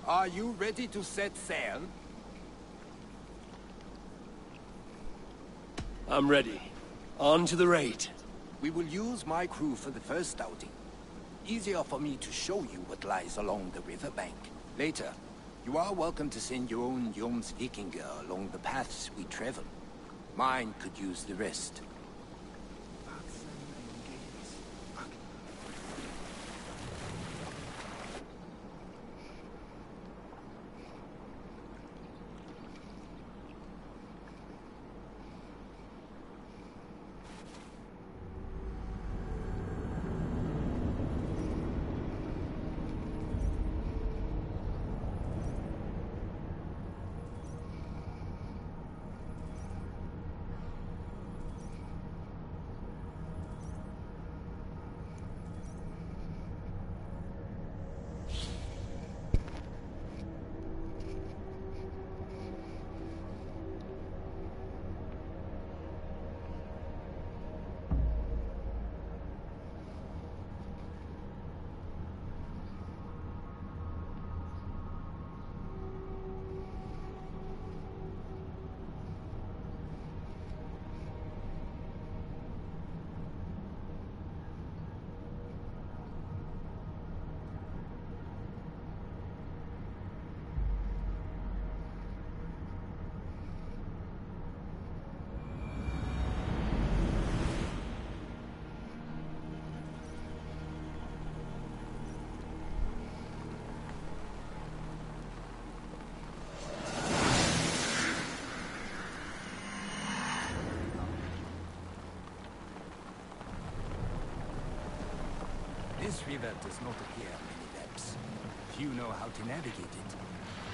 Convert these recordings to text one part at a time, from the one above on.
Are you ready to set sail? I'm ready. On to the raid. We will use my crew for the first outing. Easier for me to show you what lies along the riverbank. Later, you are welcome to send your own Jomsvikinger along the paths we travel. Mine could use the rest. This river does not appear many depths. Few know how to navigate it.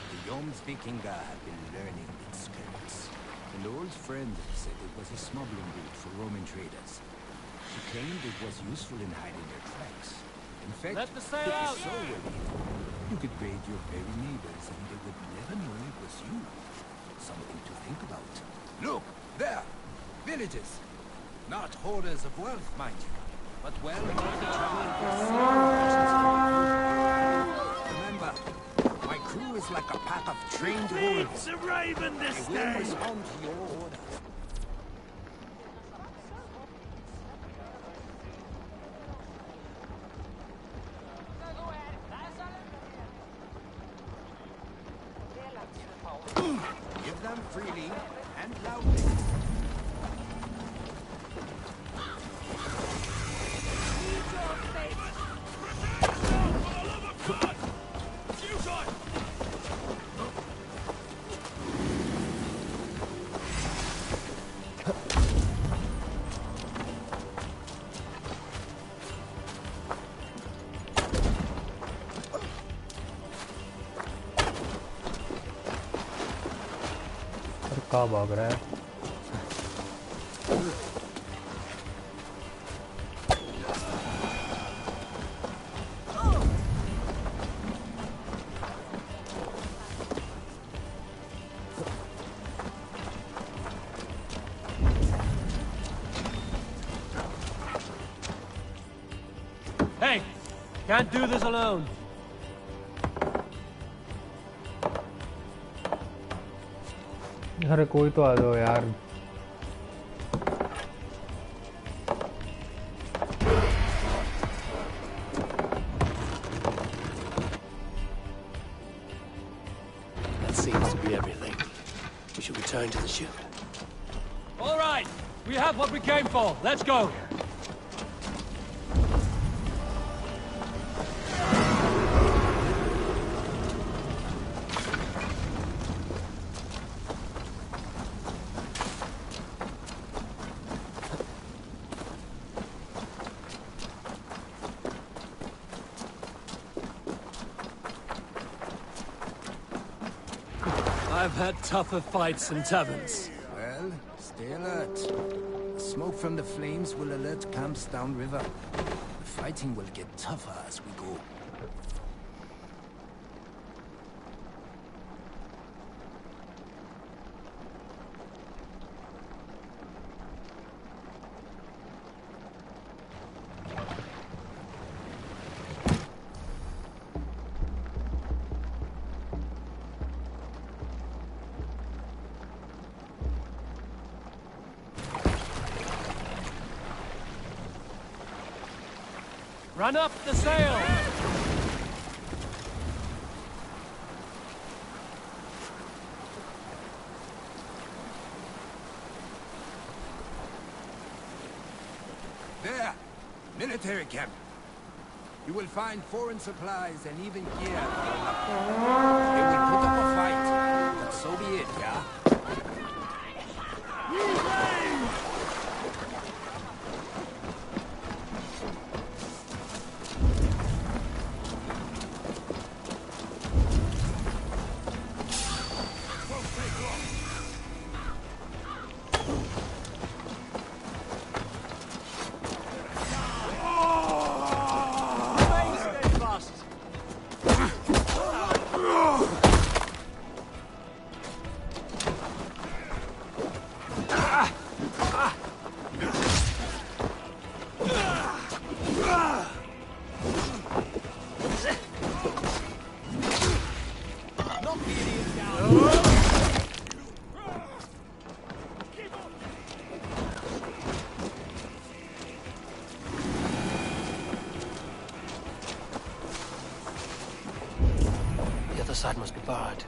The Jomsvikinger have been learning its skirts. An old friend said it was a smuggling route for Roman traders. He claimed it was useful in hiding their tracks. In fact, Let the sail it out! is so well hidden, you could raid your very neighbors and they would never know it was you. Something to think about. Look, there! Villages! Not hoarders of wealth, mind you. But well, remember, my crew is like a pack of trained wolves. It's a raven this They will day! respond to your orders. Give them freely and loudly. कहाँ भाग रहा है? Hey! Can't do this alone. अरे कोई तो आ जाओ यार. That seems to be everything. We should return to the ship. All right, we have what we came for. Let's go. I've had tougher fights in taverns. Well, stay alert. The smoke from the flames will alert camps downriver. The fighting will get tougher as we go. Run up the sail! There! Military camp. You will find foreign supplies and even gear for enough. They will put up a fight, but so be it, yeah? The other side must be barred.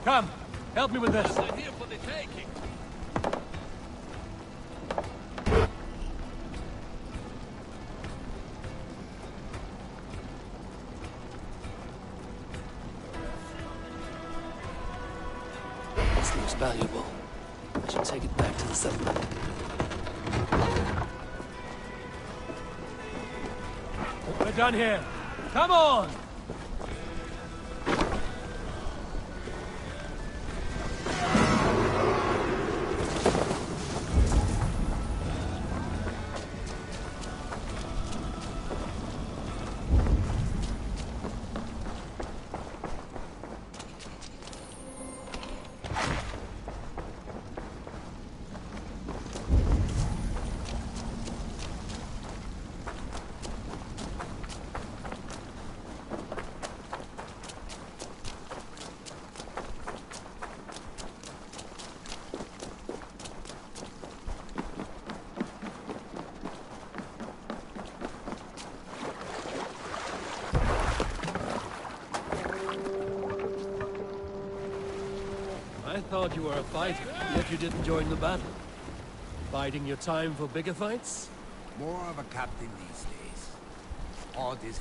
Come, help me with this. Here for the taking. This looks valuable. I should take it back to the settlement. We're done here. Come on! I thought you were a fighter, yet you didn't join the battle. Biding your time for bigger fights? More of a captain these days. All this...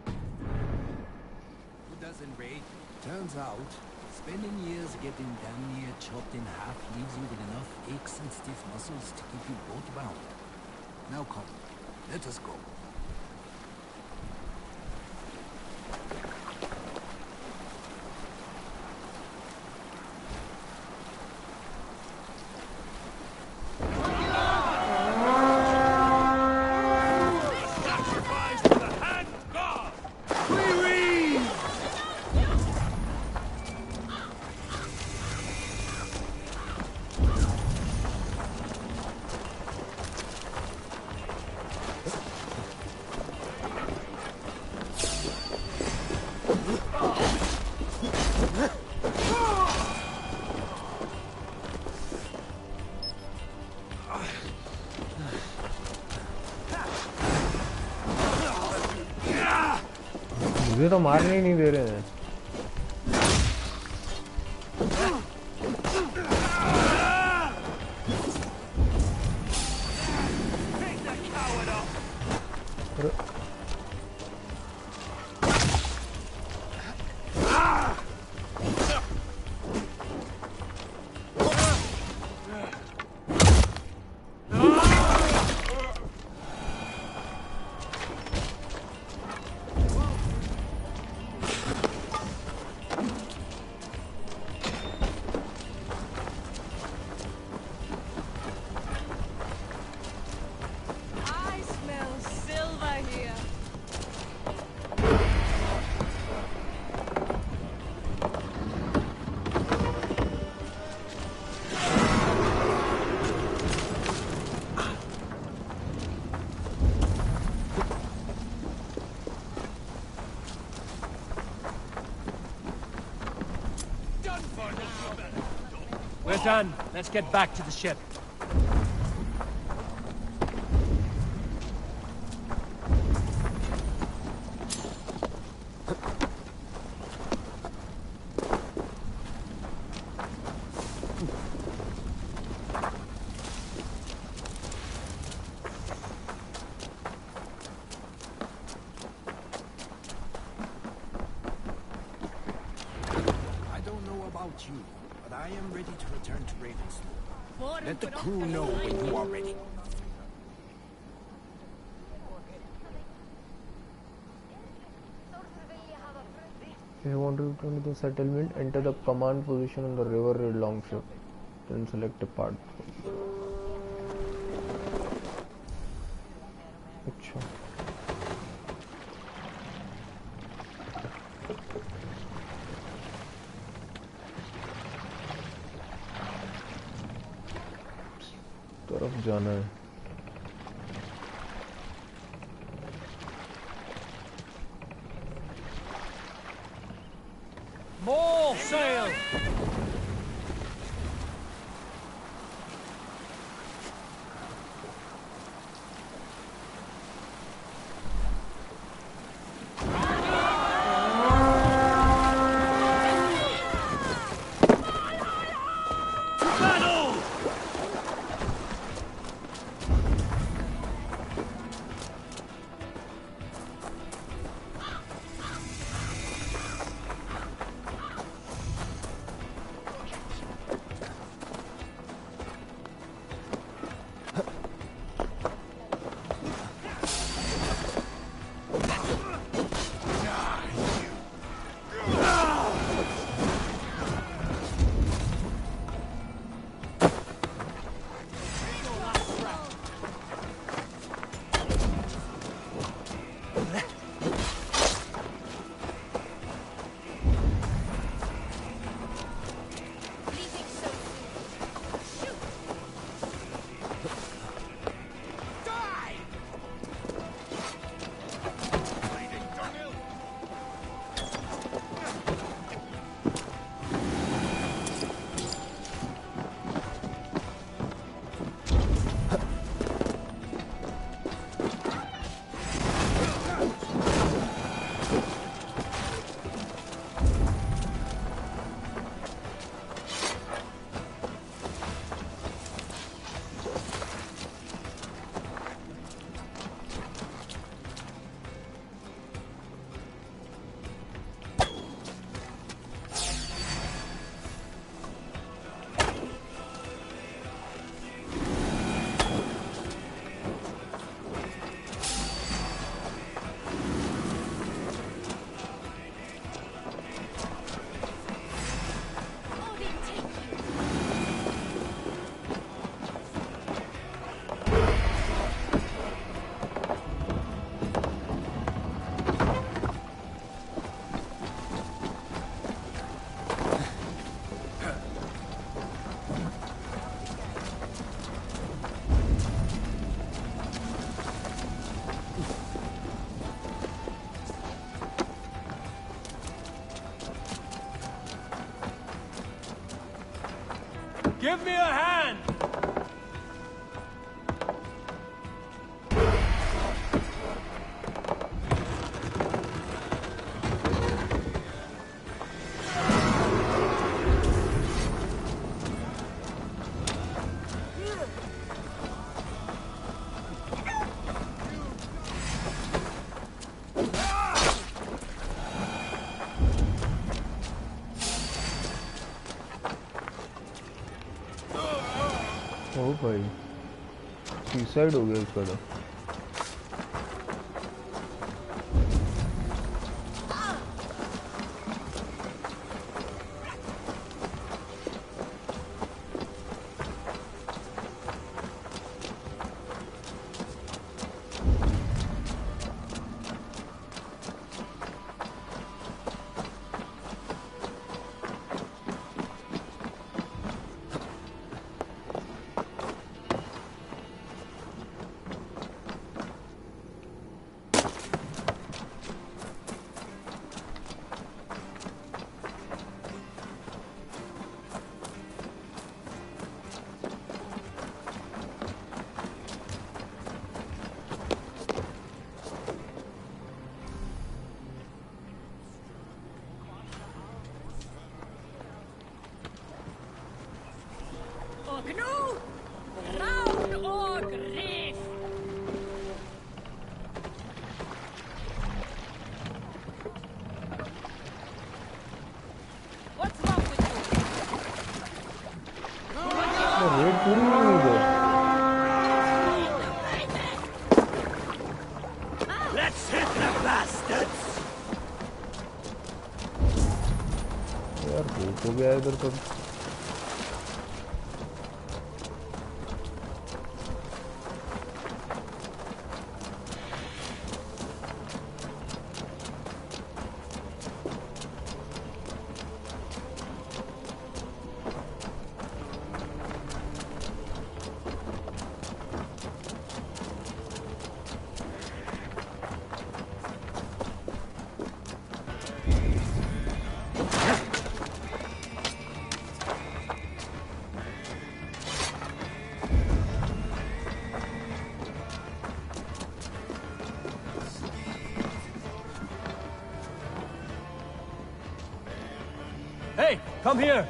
Who doesn't raid? Turns out, spending years getting damn near chopped in half leaves you with enough aches and stiff muscles to keep you both bound. Now come, let us go. मुझे तो मारने ही नहीं दे रहे हैं। done. Let's get back to the ship. You, but I am ready to return to Ravenswood. Let the crew know when you are ready. If you want to return to the settlement, enter the command position on the River Red Longship. Then select depart. अच्छा तरफ जाना है More sail! Give me a hand! ओ भाई suicide हो गया इसका तो गया है इधर सब। Hey, come here!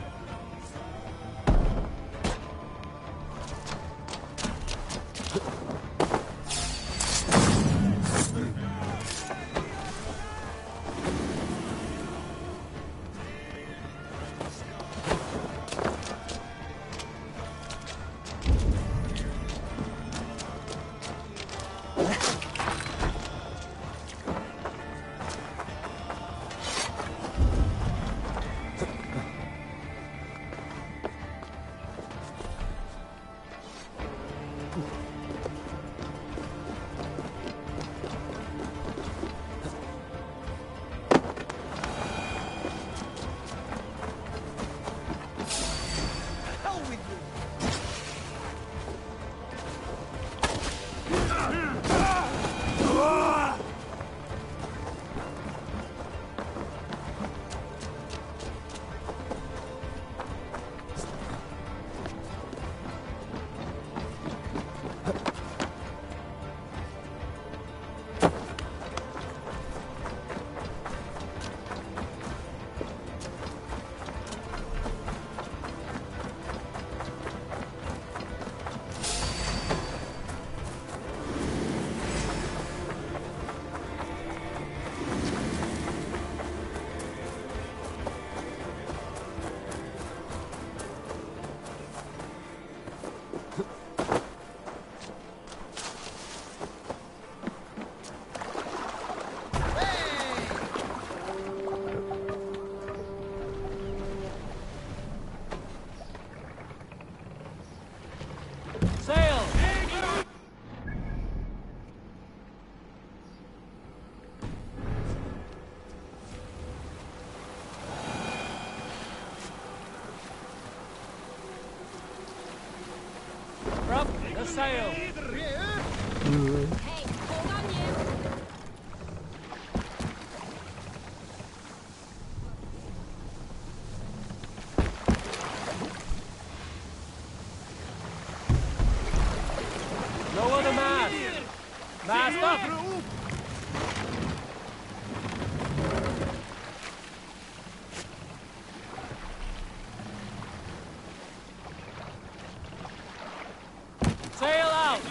Sail! Up the sail! Hey, hold on you! Lower the mast! Mast up! Sail out!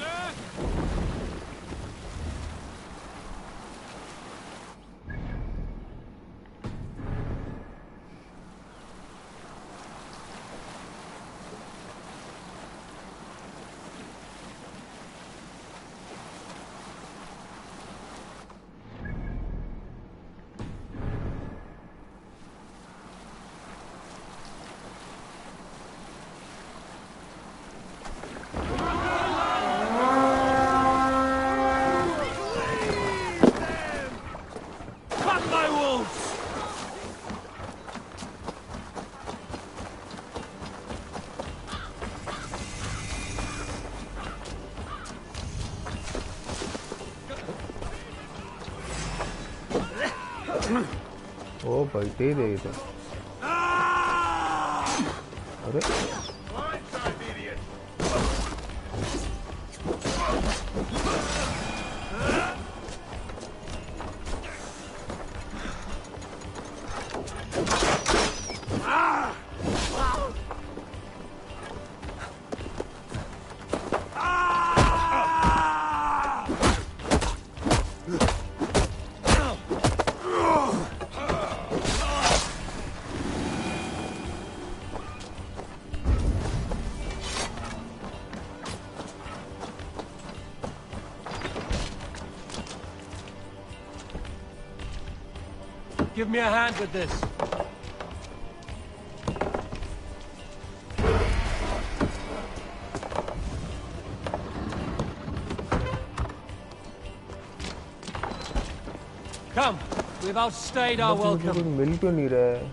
Fuck my wolves! ओ भाई तेज है ये तो। अरे Give me a hand with this. Come, we've outstayed our मुझे कुछ welcome. मिल क्यों नहीं रहा है?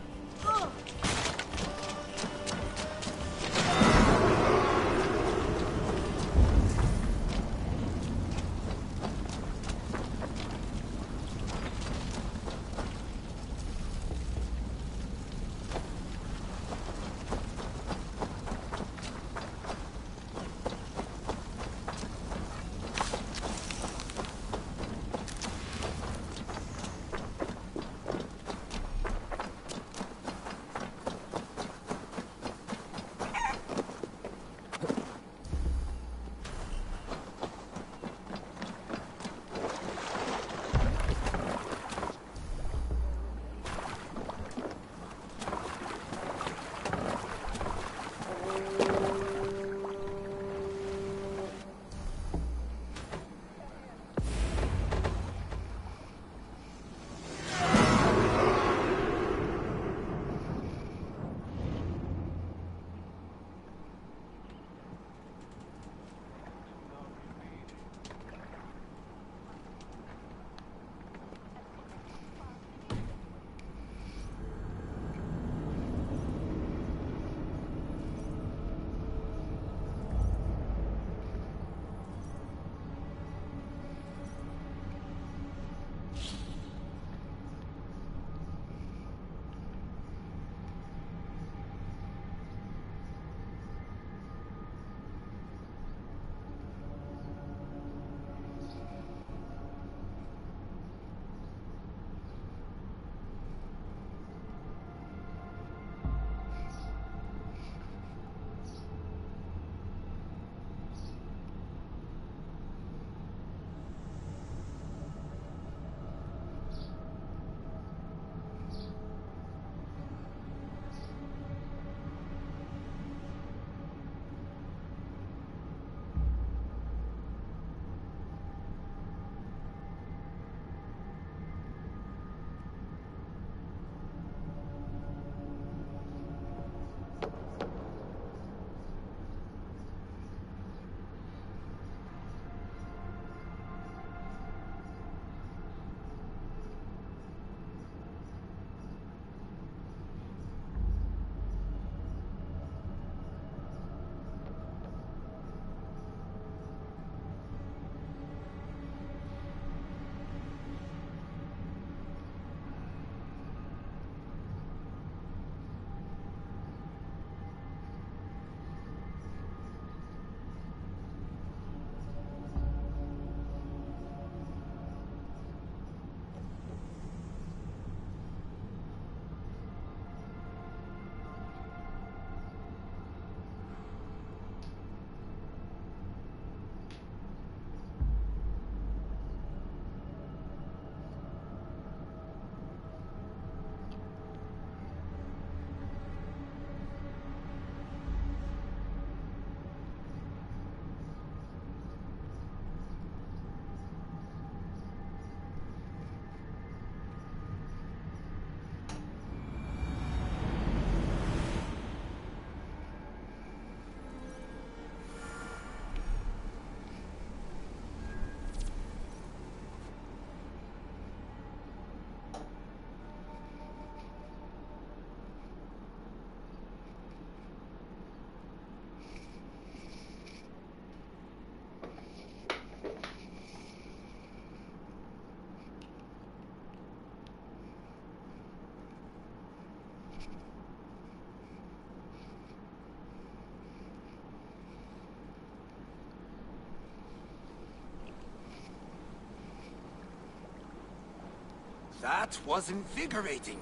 That was invigorating.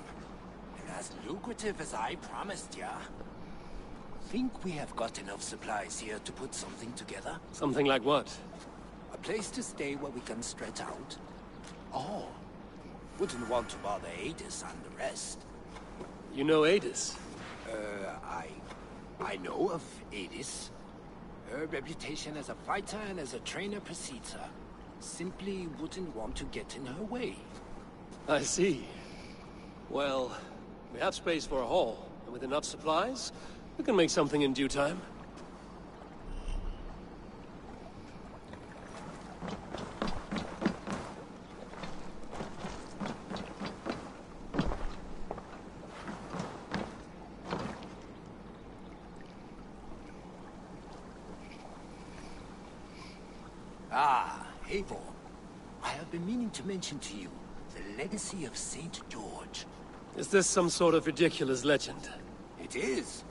And as lucrative as I promised ya. Think we have got enough supplies here to put something together? Something like what? A place to stay where we can stretch out? Oh, wouldn't want to bother Adis and the rest. You know Adis? I know of Adis. Her reputation as a fighter and as a trainer precedes her. Simply wouldn't want to get in her way. I see. Well, we have space for a hall, and with enough supplies, we can make something in due time. Ah, Eivor. I have been meaning to mention to you the legacy of Saint George. Is this some sort of ridiculous legend? It is.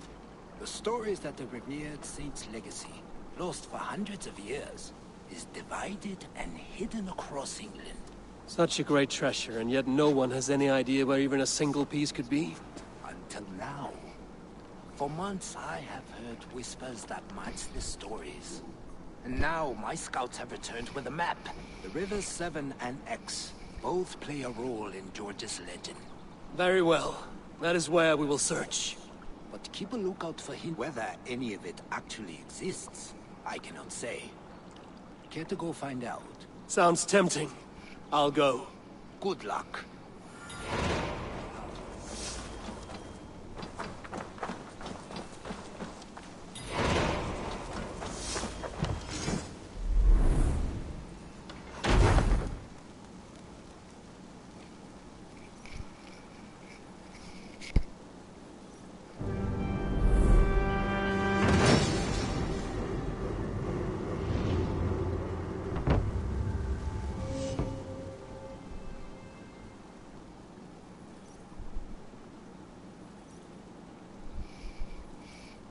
The story is that the revered saint's legacy, lost for hundreds of years, is divided and hidden across England. Such a great treasure, and yet no one has any idea where even a single piece could be? Until now. For months I have heard whispers that match the stories. And now my scouts have returned with a map. The rivers Severn and Exe both play a role in George's legend. Very well. That is where we will search. But keep a lookout for him. Whether any of it actually exists, I cannot say. Care to go find out? Sounds tempting. I'll go. Good luck.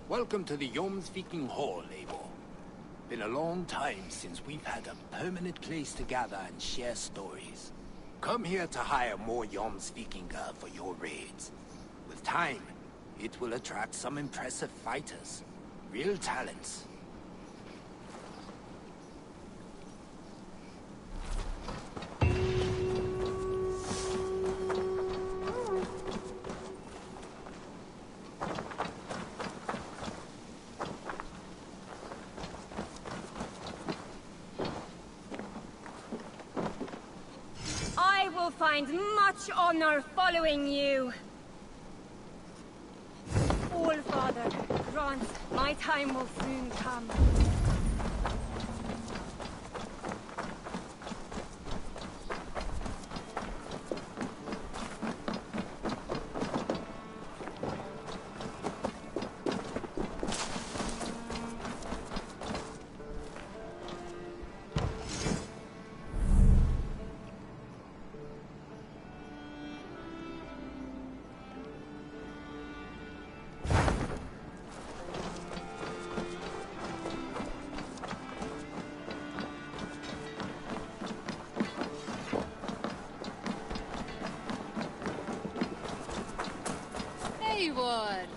Welcome to the Jomsviking Hall, Eivor. Been a long time since we've had a permanent place to gather and share stories. Come here to hire more Jomsvikinger for your raids. With time, it will attract some impressive fighters. Real talents. I will find much honor following you. All-Father, grant my time will soon come. Haywood!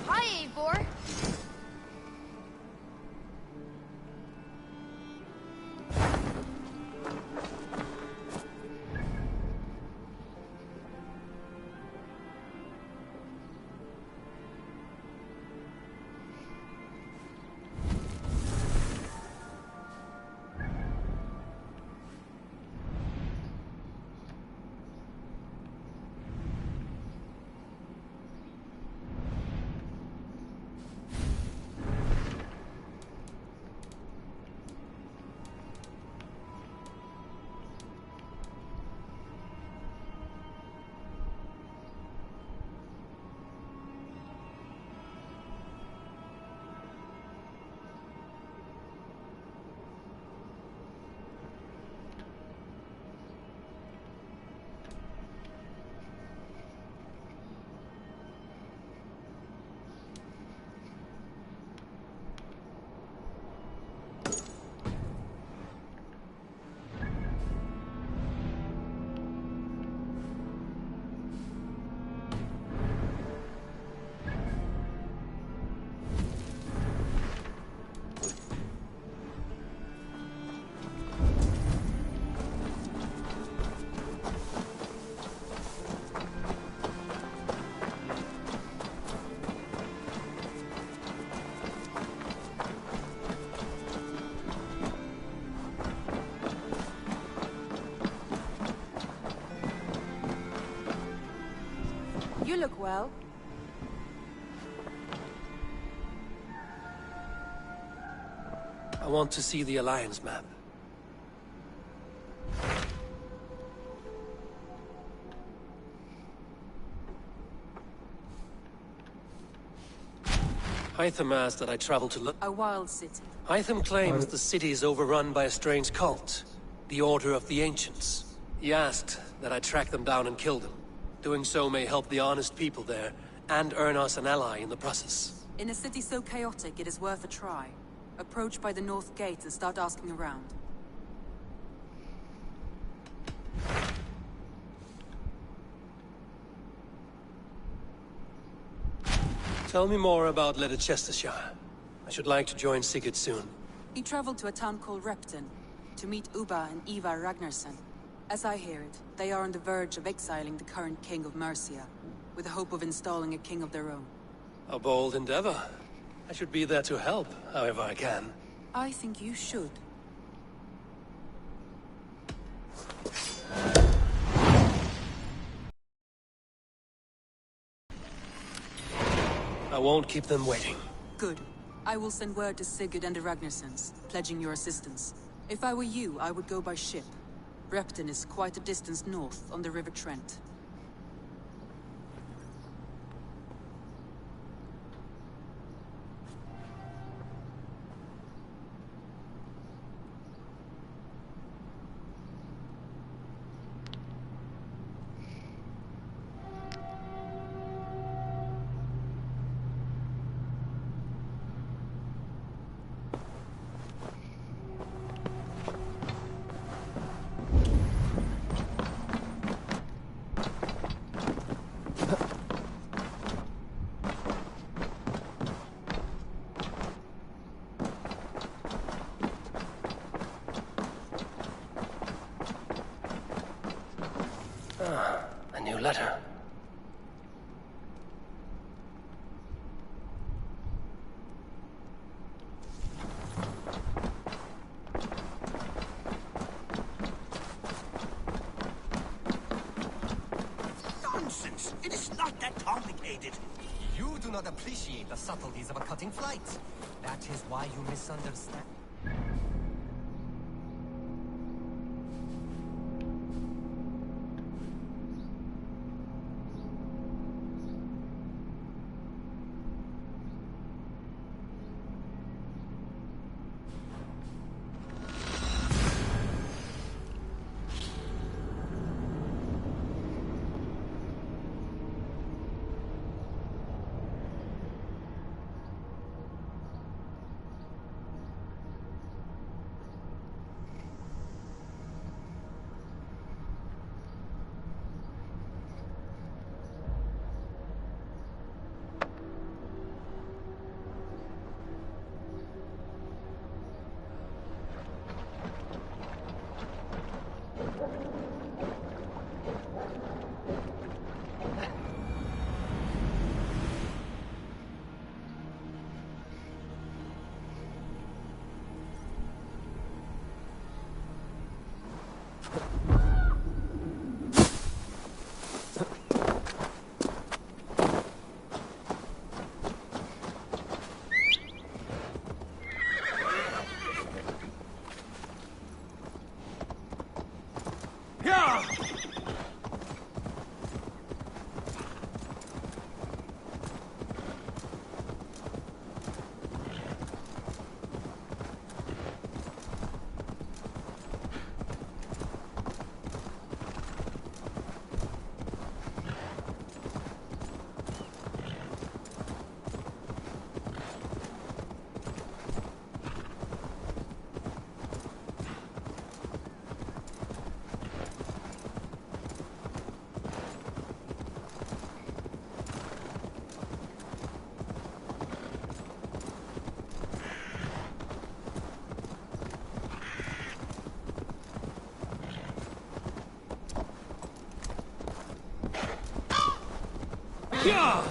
Hi, Eivor! You look well. I want to see the Alliance map. Hytham asked that I travel to A wild city. Hytham claims the city is overrun by a strange cult, the Order of the Ancients. He asked that I track them down and kill them. Doing so may help the honest people there, and earn us an ally in the process. In a city so chaotic, it is worth a try. Approach by the north gate and start asking around. Tell me more about Leicestershire. I should like to join Sigurd soon. He traveled to a town called Repton to meet Ubba and Ivar Ragnarsson. As I hear it, they are on the verge of exiling the current king of Mercia, with the hope of installing a king of their own. A bold endeavor. I should be there to help, however I can. I think you should. I won't keep them waiting. Good. I will send word to Sigurd and the Ragnarssons, pledging your assistance. If I were you, I would go by ship. Repton is quite a distance north, on the River Trent. A new letter. Nonsense! It is not that complicated. You do not appreciate the subtleties of a cutting flight. That is why you misunderstand. Yeah!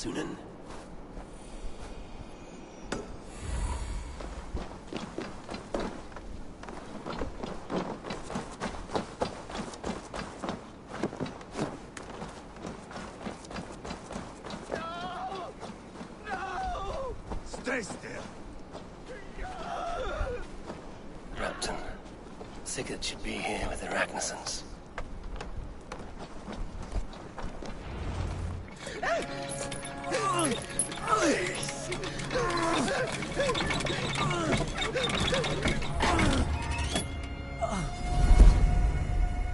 Sunan. Stay still. Repton. Sigurd should be here with the Ragnarsons.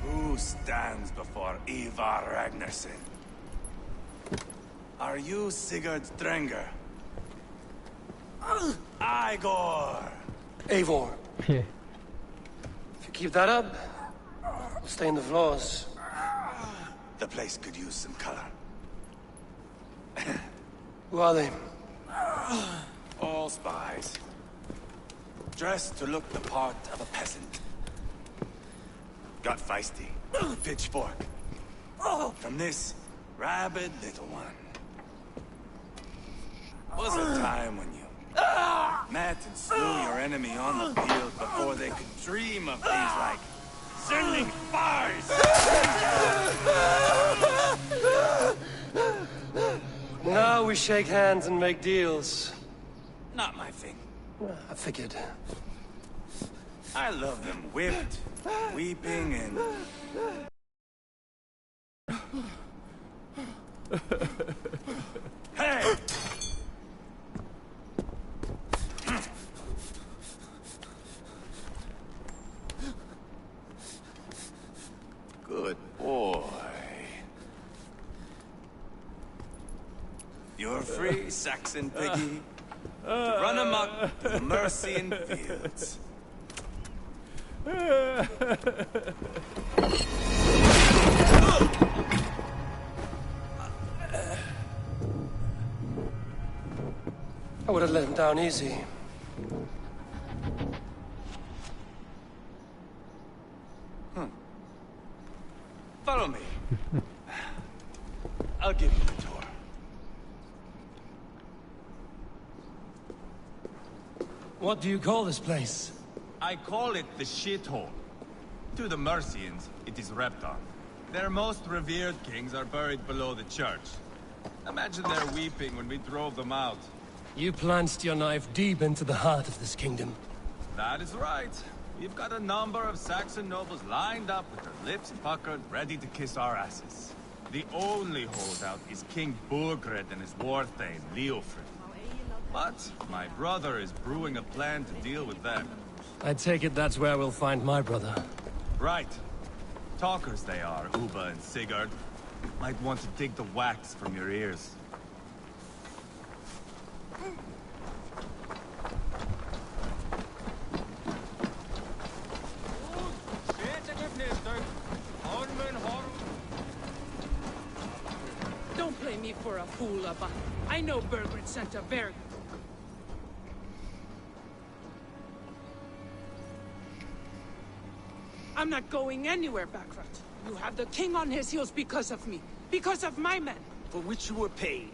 Who stands before Ivar Ragnarsson? Are you Sigurd Drenger? Igor! Eivor, Yeah. if you keep that up, we'll stain the floors. The place could use some color. Who are they? All spies. Dressed to look the part of a peasant. Got feisty. Pitchfork. From this rabid little one. Was a time when you met and slew your enemy on the field before they could dream of things like sending spies. Now we shake hands and make deals. Not my thing. I figured. I love them whipped, weeping, and... Hey! Good boy. You're free, Saxon piggy, to run amok the Mercian fields. I would have let him down easy. Follow me. I'll give you a tour. What do you call this place? I call it the shithole. To the Mercians, it is Repton. Their most revered kings are buried below the church. Imagine their weeping when we drove them out. You plunged your knife deep into the heart of this kingdom. That is right. We've got a number of Saxon nobles lined up with their lips puckered, ready to kiss our asses. The only holdout is King Burgred and his war thane, Leofrid. But my brother is brewing a plan to deal with them. I take it that's where we'll find my brother. Right. Talkers they are, Uba and Sigurd. Might want to dig the wax from your ears. Don't play me for a fool, Abba. I know Bergred sent a very... I'm not going anywhere, Backrot. You have the king on his heels because of me. Because of my men. For which you were paid.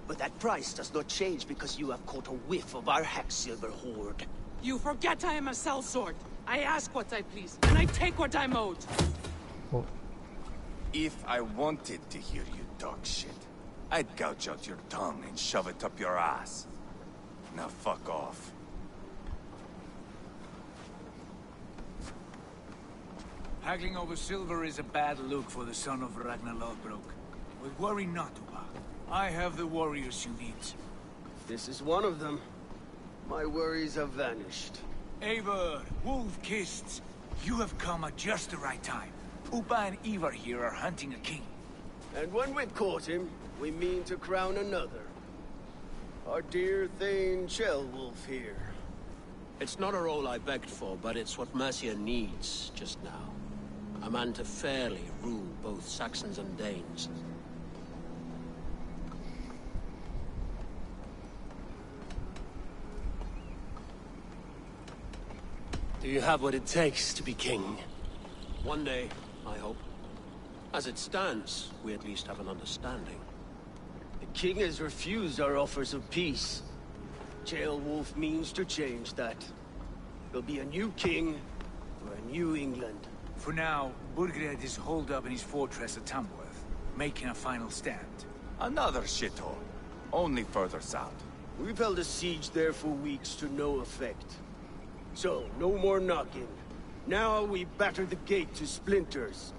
But that price does not change because you have caught a whiff of our Hacksilver hoard. You forget I am a sellsword. I ask what I please, and I take what I'm owed. Oh. If I wanted to hear you talk shit, I'd gouge out your tongue and shove it up your ass. Now fuck off. Haggling over silver is a bad look for the son of Ragnar Lothbrok. But worry not, Uba. I have the warriors you need. This is one of them. My worries have vanished. Eivor, wolf-kissed, you have come at just the right time. Uba and Ivar here are hunting a king. And when we've caught him, we mean to crown another. Our dear Thane Chelwolf here. It's not a role I begged for, but it's what Mercia needs just now. A man to fairly rule both Saxons and Danes. Do you have what it takes to be king? One day, I hope. As it stands, we at least have an understanding. The king has refused our offers of peace. Ceolwulf means to change that. There'll be a new king for a new England. For now, Burgred is holed up in his fortress at Tamworth, making a final stand. Another shithole. Only further south. We've held a siege there for weeks to no effect. So, no more knocking. Now we batter the gate to splinters.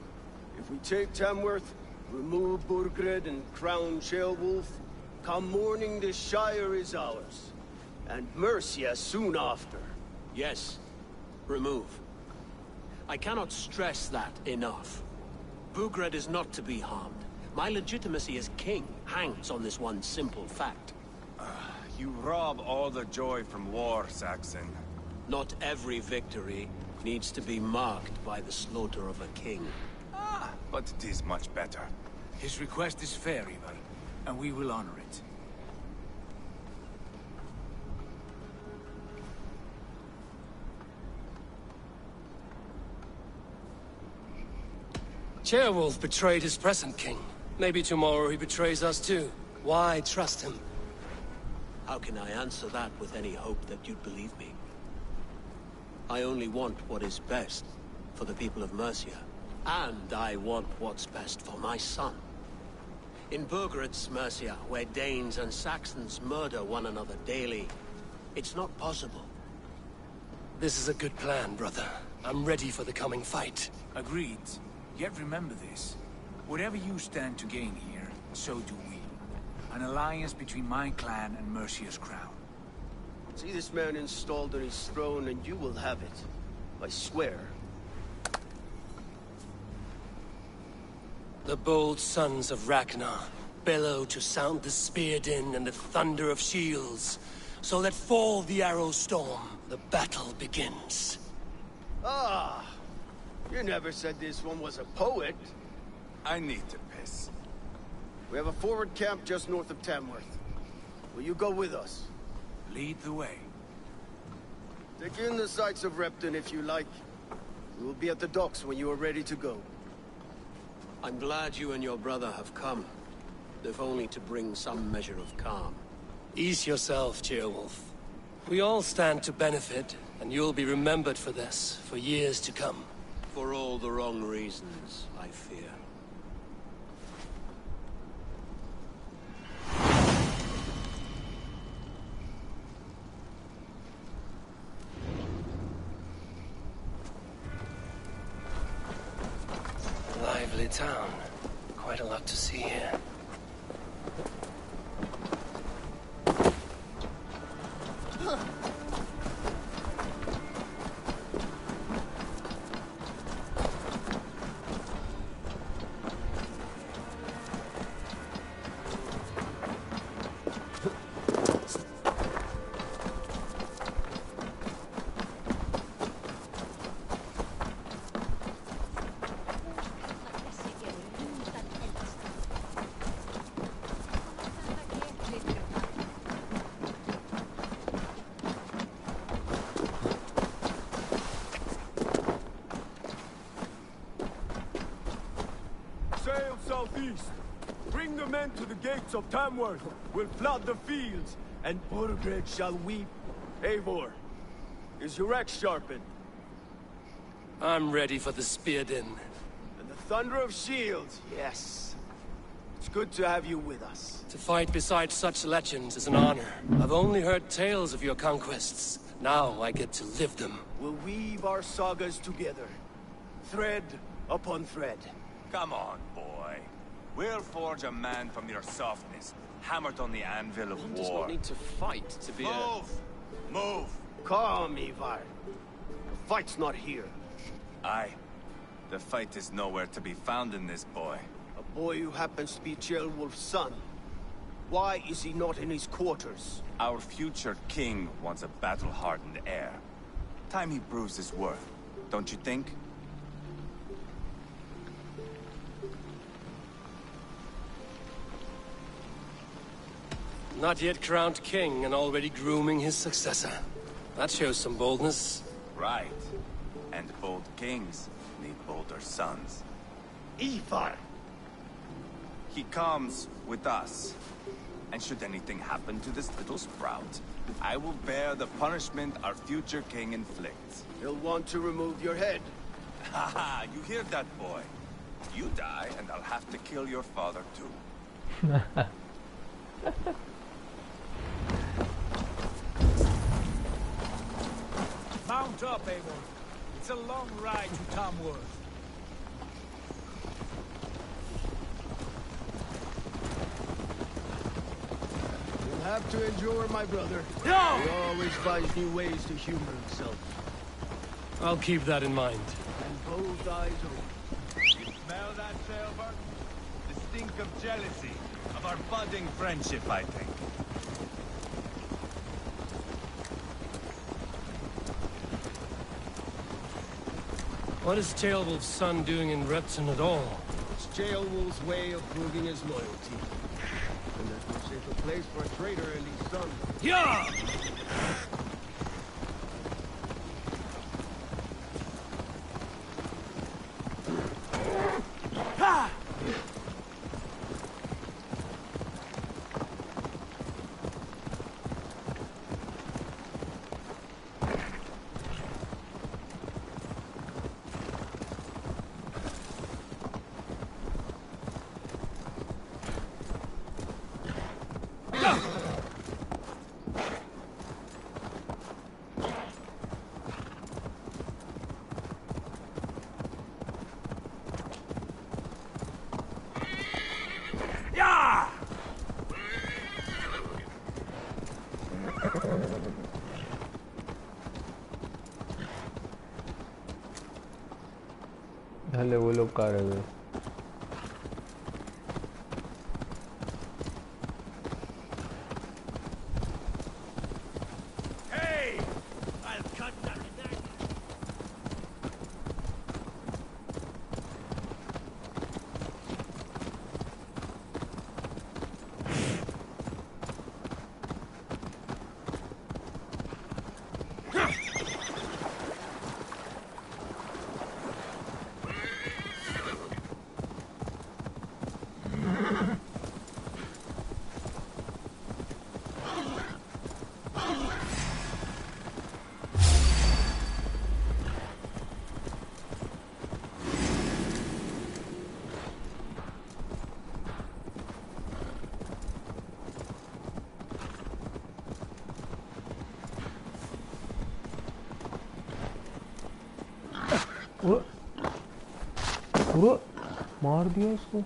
If we take Tamworth, remove Burgred and crown Ceolwulf, come morning the Shire is ours. And Mercia soon after. Yes. Remove. I cannot stress that enough. Burgred is not to be harmed. My legitimacy as king hangs on this one simple fact. You rob all the joy from war, Saxon. Not every victory needs to be marked by the slaughter of a king. But it is much better. His request is fair, Ivar, and we will honor it. Ceolwulf betrayed his present king. Maybe tomorrow he betrays us too. Why trust him? How can I answer that with any hope that you'd believe me? I only want what is best for the people of Mercia. And I want what's best for my son. In Burgred's Mercia, where Danes and Saxons murder one another daily, it's not possible. This is a good plan, brother. I'm ready for the coming fight. Agreed. Yet remember this. Whatever you stand to gain here, so do we. An alliance between my clan and Mercia's crown. See this man installed on his throne and you will have it. I swear. The bold sons of Ragnar bellow to sound the spear din and the thunder of shields. So let fall the arrow storm. The battle begins. Ah! You never said this one was a poet. I need to piss. We have a forward camp just north of Tamworth. Will you go with us? Lead the way. Take in the sights of Repton if you like. We will be at the docks when you are ready to go. I'm glad you and your brother have come, if only to bring some measure of calm. Ease yourself, Ceolwulf. We all stand to benefit, and you'll be remembered for this, for years to come. For all the wrong reasons, I fear. Lively town. Quite a lot to see here. Sail southeast. Bring the men to the gates of Tamworth. We'll flood the fields, and Burgred shall weep. Eivor, is your axe sharpened? I'm ready for the spear din. And the thunder of shields, yes. It's good to have you with us. To fight beside such legends is an honor. I've only heard tales of your conquests. Now I get to live them. We'll weave our sagas together. Thread upon thread. Come on, boy. We'll forge a man from your softness, hammered on the anvil of One does war. not need to fight to be Move! Move! Calm, Ivar. The fight's not here. Aye. The fight is nowhere to be found in this boy. A boy who happens to be Ceolwulf's son. Why is he not in his quarters? Our future king wants a battle-hardened heir. Time he proves his worth, don't you think? Not yet crowned king and already grooming his successor. That shows some boldness. Right. And bold kings need bolder sons. Ivar! He comes with us. And should anything happen to this little sprout, I will bear the punishment our future king inflicts. He'll want to remove your head. Haha, you hear that, boy? You die, and I'll have to kill your father, too. Mount up, Eivor. It's a long ride to Tamworth. You'll have to endure, my brother. No! He always finds new ways to humor himself. I'll keep that in mind. And both eyes open. You smell that, Sailbert? The stink of jealousy, of our budding friendship, I think. What is Ceolwulf's son doing in Repton at all? It's Ceolwulf's way of proving his loyalty. And there's no safer place for a traitor and his son. Yeah! पहले वो लोग कहाँ रह गए? पूरा मार दिया उसको.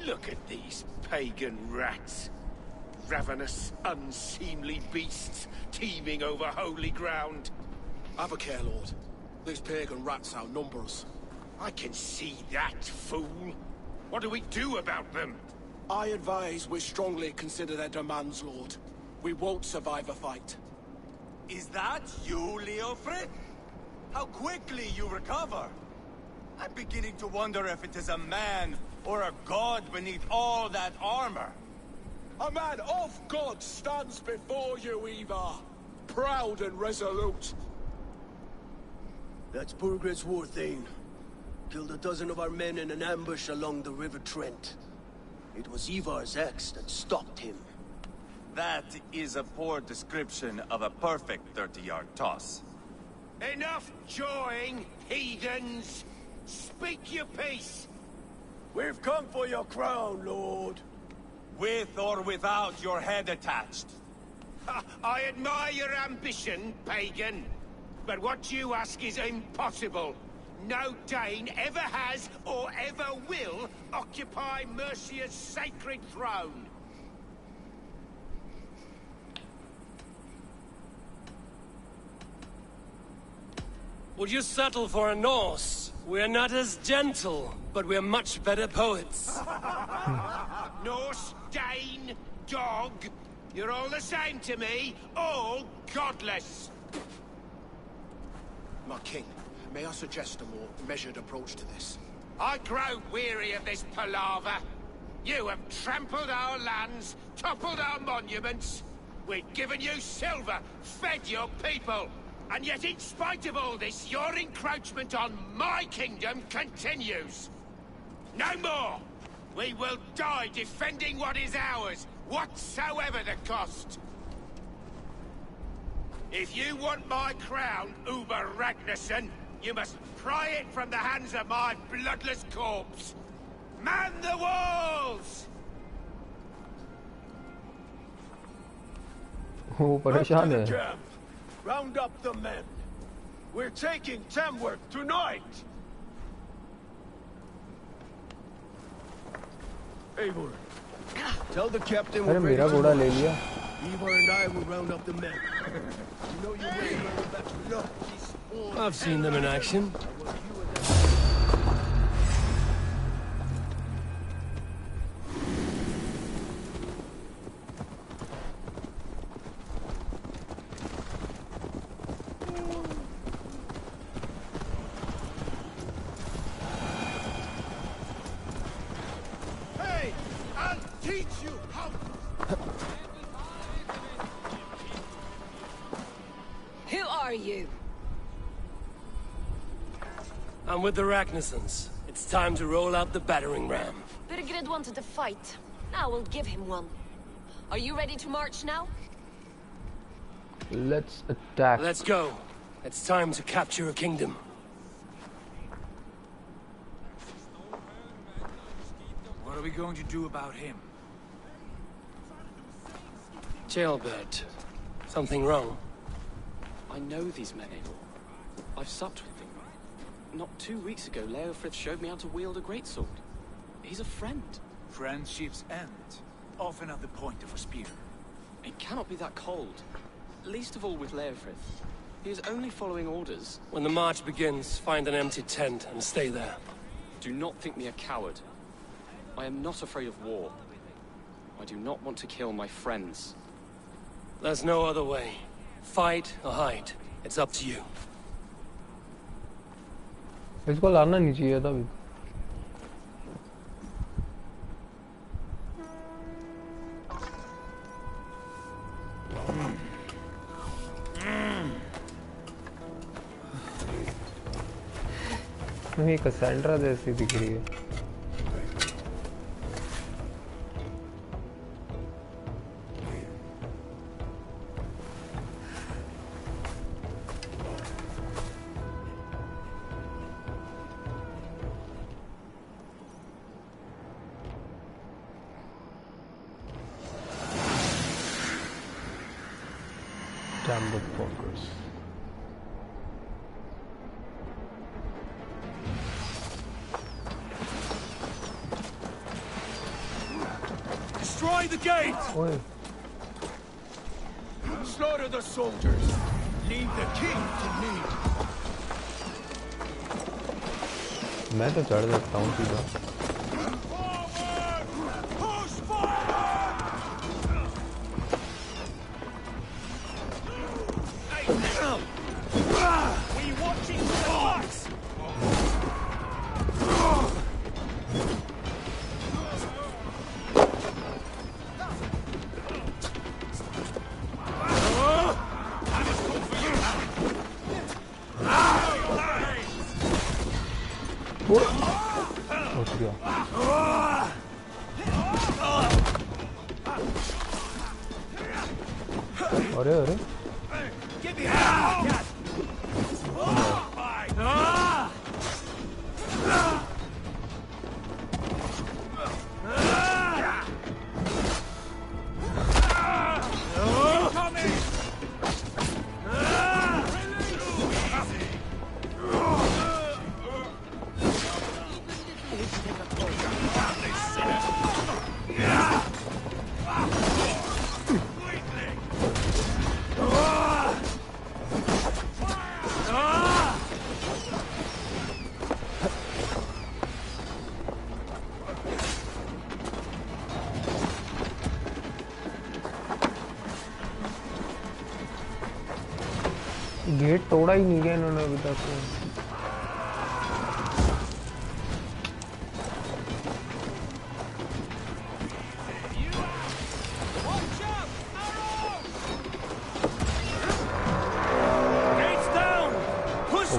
Look at these pagan rats. Ravenous, unseemly beasts teeming over holy ground. Have a care, Lord. These pagan rats outnumber us. I can see that, fool. What do we do about them? I advise we strongly consider their demands, Lord. We won't survive a fight. Is that you, Leofrid? How quickly you recover! I'm beginning to wonder if it is a man or a god beneath all that armor. A man of God stands before you, Ivar. Proud and resolute. That's Burgred's Warthane. Killed a dozen of our men in an ambush along the River Trent. It was Ivar's axe that stopped him. That is a poor description of a perfect 30-yard toss. Enough jawing, heathens! Speak your piece! We've come for your crown, Lord. With or without your head attached. I admire your ambition, pagan. But what you ask is impossible. No Dane ever has or ever will occupy Mercia's sacred throne. Would you settle for a Norse? We're not as gentle, but we're much better poets. Norse, Dane, dog, you're all the same to me, all godless. My king, may I suggest a more measured approach to this? I grow weary of this palaver. You have trampled our lands, toppled our monuments. We've given you silver, fed your people. And yet, in spite of all this, your encroachment on my kingdom continues. No more! We will die defending what is ours, whatsoever the cost. If you want my crown, Uber Ragnarsson, you must pry it from the hands of my bloodless corpse. Man the walls! वो परेशान है. Camp. Round up the men. We're taking Tamworth tonight. Eivor, tell the captain we're ready to घोड़ा ले लिया. Eivor and I will round up the men. You know your way around that. No, I've seen them in action. I'm with the Ragnarsons. It's time to roll out the battering ram. Burgred wanted to fight. Now we'll give him one. Are you ready to march now? Let's attack. Let's go. It's time to capture a kingdom. What are we going to do about him? Jailbird. Something wrong? I know these men, Eivor. I've supped with them. Not 2 weeks ago, Leofrid showed me how to wield a greatsword. He's a friend. Friendships end, often at the point of a spear. It cannot be that cold. Least of all with Leofrid. He is only following orders. When the march begins, find an empty tent and stay there. Do not think me a coward. I am not afraid of war. I do not want to kill my friends. There's no other way. Fight or hide. It's up to you. इसको लाना नहीं चाहिए था अभी. ये Cassandra जैसी दिख रही है. Destroy the gate! Oi. Slaughter the soldiers. Leave the king to me. मैं तो चढ़ सकता हूँ सीधा. अरे अरे गेट तोड़ा ही नहीं गया इन्होंने अभी तक.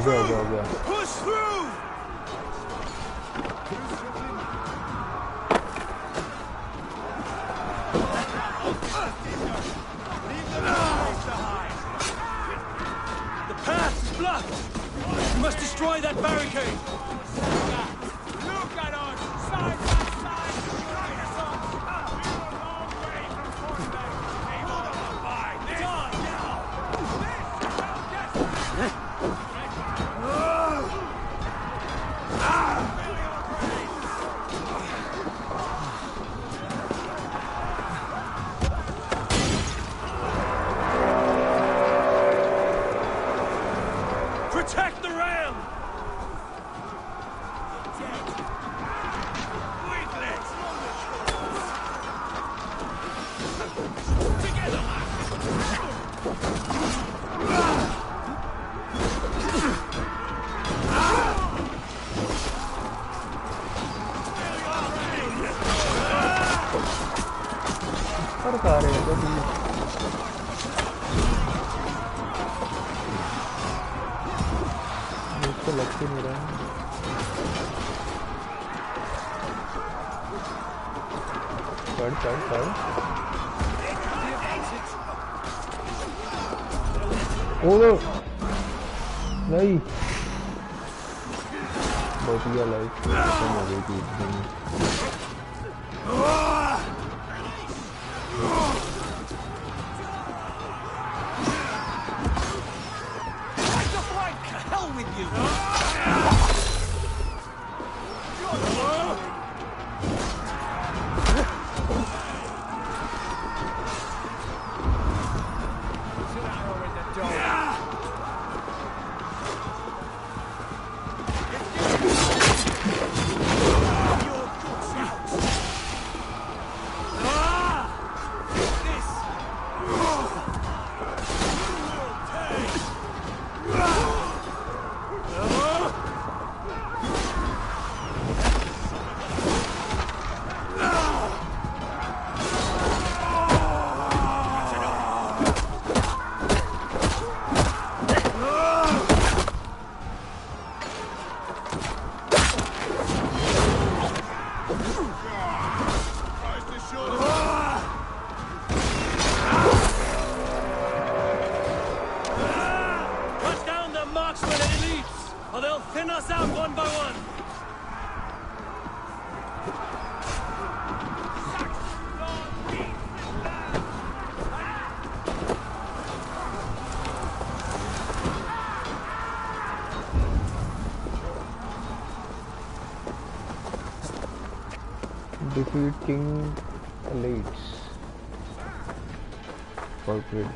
हो गया. You must destroy that barricade! Look at us! Side by side! Unite us all! We're a long way from combat! Able to abide! Done! Protect the ram! Together! तो लगते नहीं रहा. चढ़. ओह नहीं. बहुत ही लाइफ खत्म हो गई थी एकदम. Hell with you! Or they'll thin us out one by one! Defeat King Elites. Corporate.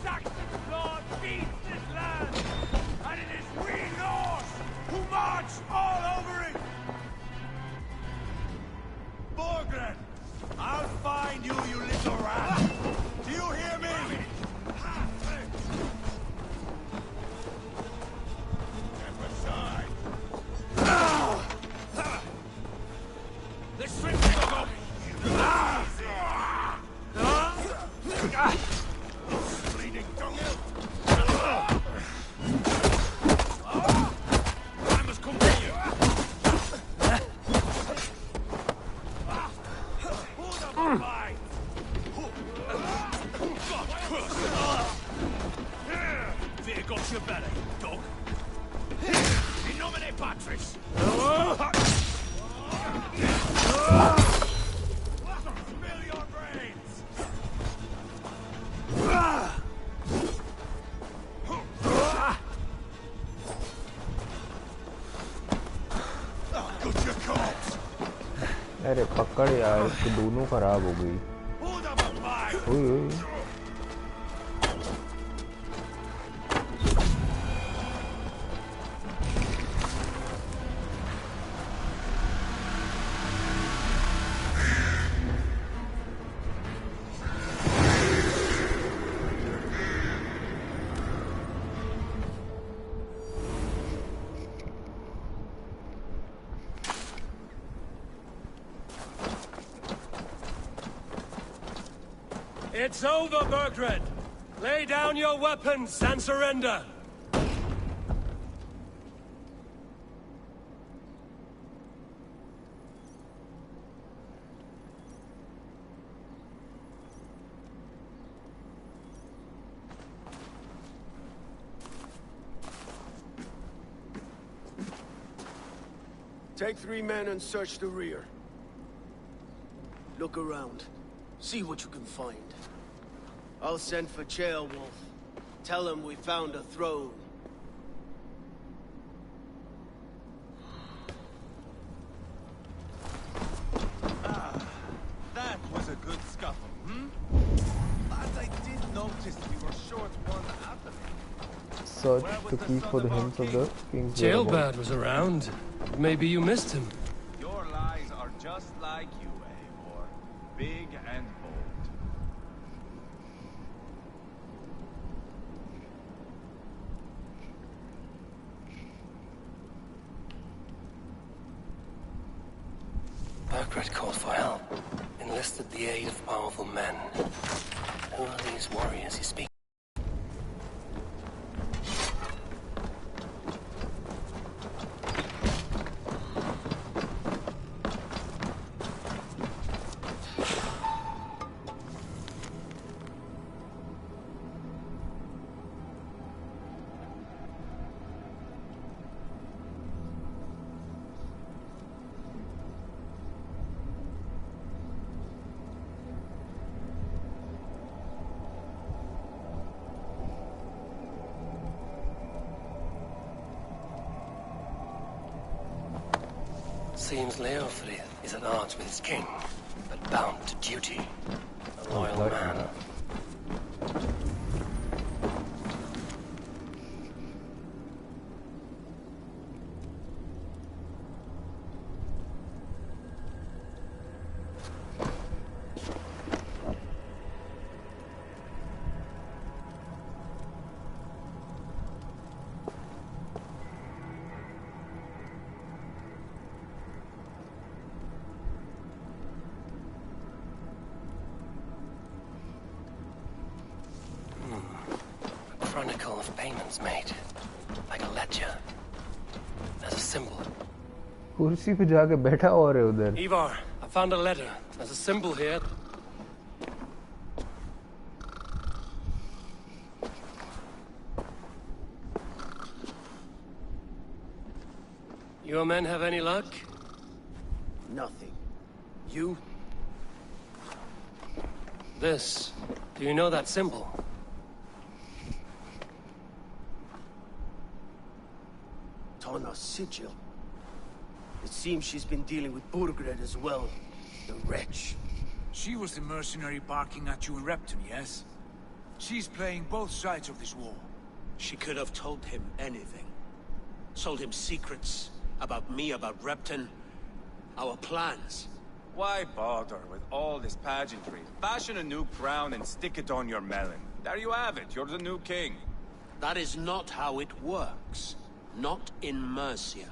Saxon's blood feeds this land, and it is we Norse who march all over it! Borgren, I'll find you, you little rat! Do you hear me? Step aside. Let's rip the dog. Bleeding dunghill. I must come to you. Fear got your belly, dog. In nomine Patris. Spill your brains. Good your corpse. अरे पकड़ यार, इसके दोनों खराब हो गई। ओए ओए। It's over, Bergred! Lay down your weapons and surrender! Take 3 men and search the rear. Look around. See what you can find. I'll send for Ceolwulf. Tell him we found a throne. That was a good scuffle, But I did notice we were short one athlete. Search the key for the hints of the king's Jailbird was around. Maybe you missed him. Your lies are just like you, Eivor. Big and bold. Bergred called for help. Enlisted the aid of powerful men. Who are these warriors he speaks? Seems Leofrid is at odds with his king, but bound to duty. A loyal man. Chronicle of payments made, like a ledger, as a symbol. कुर्सी पे जाके बैठा और है उधर. Ivar, I found a letter. There's a symbol here. Your men have any luck? Nothing. You? This. Do you know that symbol? Tana's sigil. It seems she's been dealing with Burgred as well. The wretch. She was the mercenary barking at you in Repton, yes? She's playing both sides of this war. She could have told him anything. Told him secrets about me, about Repton, our plans. Why bother with all this pageantry? Fashion a new crown and stick it on your melon. There you have it, you're the new king. That is not how it works. Not in Mercia.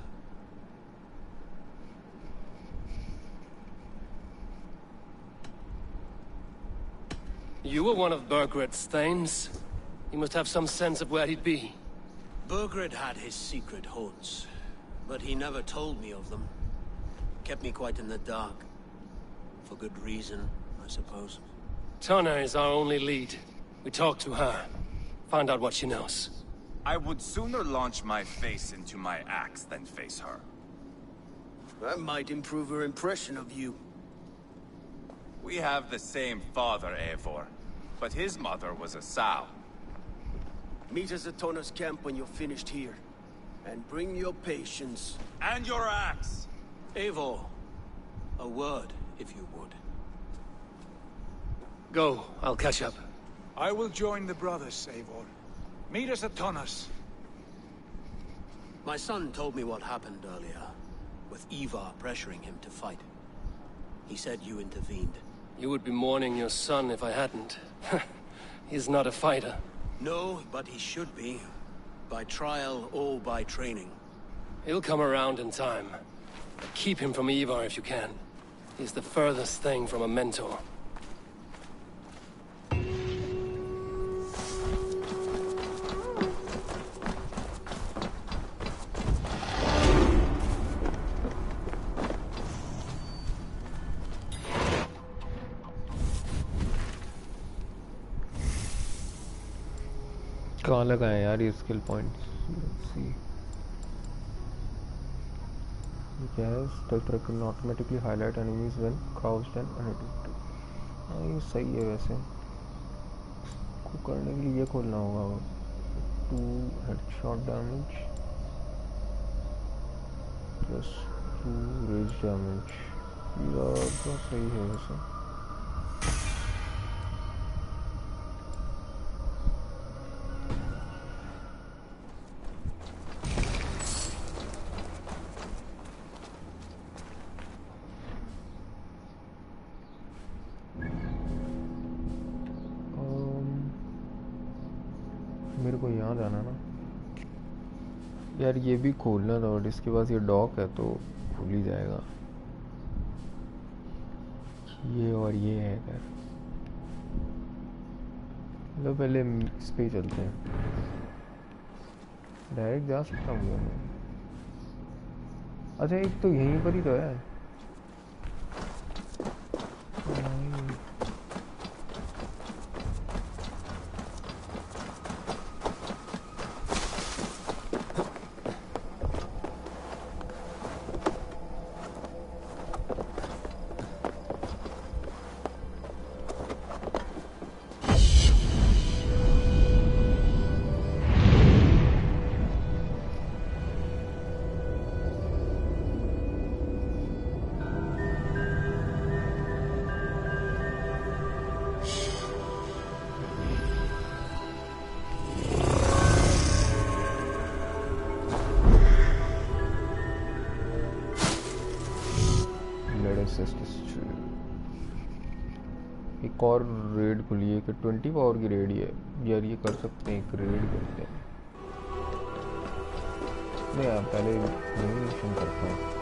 You were one of Burgred's thanes. He must have some sense of where he'd be. Burgred had his secret haunts, but he never told me of them. Kept me quite in the dark. For good reason, I suppose. Tana is our only lead. We talk to her. Find out what she knows. I would sooner launch my face into my axe than face her. That might improve her impression of you. We have the same father, Eivor, but his mother was a sow. Meet us at Tana's camp when you're finished here. And bring your patience. And your axe! Eivor, a word, if you would. Go, I'll catch up. I will join the brothers, Eivor. Meet us at Tana's. My son told me what happened earlier, with Ivar pressuring him to fight. He said you intervened. You would be mourning your son if I hadn't. He's not a fighter. No, but he should be. By trial or by training. He'll come around in time. Keep him from Ivar if you can. He's the furthest thing from a mentor. कहाँ लगा है यार ये skill points? क्या है? Stealth wrapping automatically highlight enemies when crouched and unhidden. हाँ ये सही है वैसे. को करने के लिए ये खोलना होगा. 2 headshot damage plus 2 rage damage. ये तो सही है वैसे. मेरे को यहाँ जाना ना यार. ये भी खोलना था और इसके पास ये डॉक है तो खुल ही जाएगा. ये और ये है यार. लो पहले इस पे चलते हैं. डायरेक्ट जा सकता हूँ मैं. अच्छा एक तो यहीं पर ही तो है. एक और रेड खुली है कि 20 पावर की रेड ही है यार. ये कर सकते हैं, एक रेड करते हैं. नहीं यार पहले मिशन करता हूँ.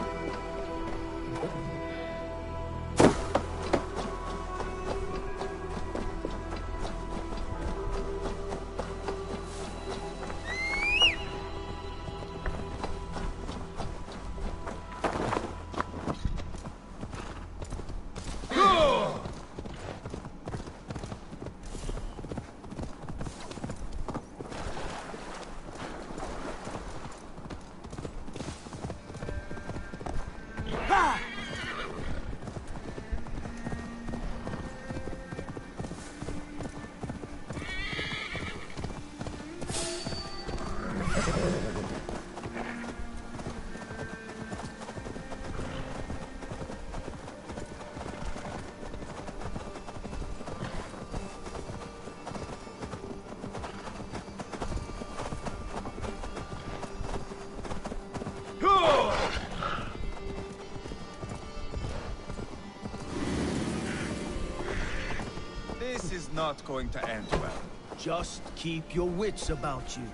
not going to end well. Just keep your wits about you.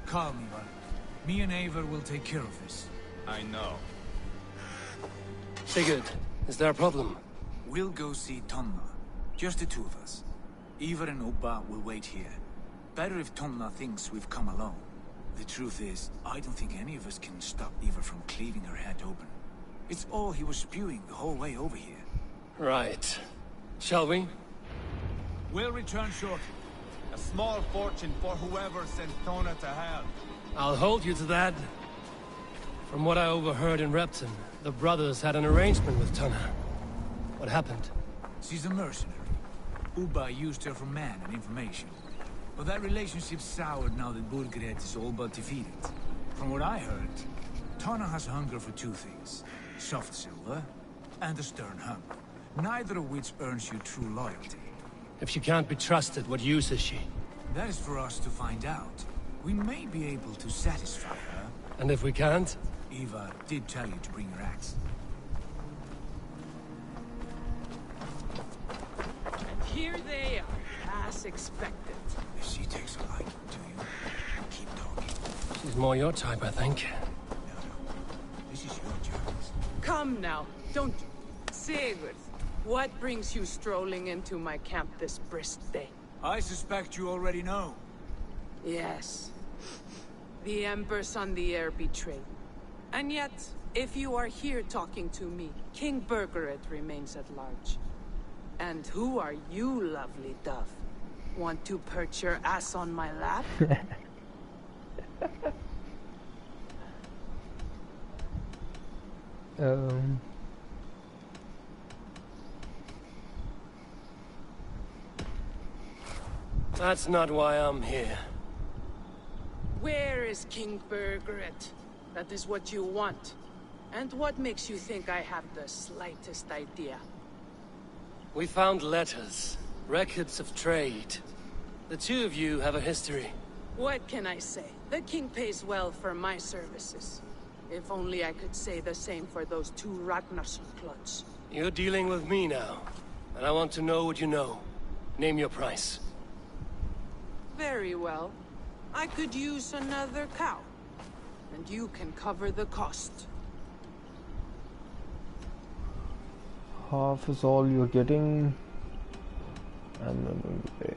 Calm, Ivar. Me and Eivor will take care of this. I know. Sigurd, is there a problem? We'll go see Tonna. Just the two of us. Ivar and Ubba will wait here. Better if Tonna thinks we've come alone. The truth is, I don't think any of us can stop Ivar from cleaving her head open. It's all he was spewing the whole way over here. Right. Shall we? We'll return shortly. A small fortune for whoever sent Tona to hell. I'll hold you to that. From what I overheard in Repton, the brothers had an arrangement with Tonna. What happened? She's a mercenary. Ubba used her for man and information. But that relationship soured now that Burgred is all but defeated. From what I heard, Tonna has hunger for two things. Soft silver and a stern hug. Neither of which earns you true loyalty. If she can't be trusted, what use is she? That is for us to find out. We may be able to satisfy her. And if we can't? Eva did tell you to bring your axe. And here they are, as expected. If she takes a liking to you, keep talking. She's more your type, I think. No. This is your chance. Come now, don't... Sigurd, what brings you strolling into my camp this brisk day? I suspect you already know. Yes. The Embers on the air betrayed. And yet, if you are here talking to me, King Burgred remains at large. And who are you, lovely dove? Want to perch your ass on my lap? That's not why I'm here. Where is King Burgred? That is what you want. And what makes you think I have the slightest idea? We found letters, records of trade. The two of you have a history. What can I say? The king pays well for my services. If only I could say the same for those two Ragnarsson clods. You're dealing with me now, and I want to know what you know. Name your price. Very well. I could use another cow. And you can cover the cost. Half is all you're getting. I'm not going to pay.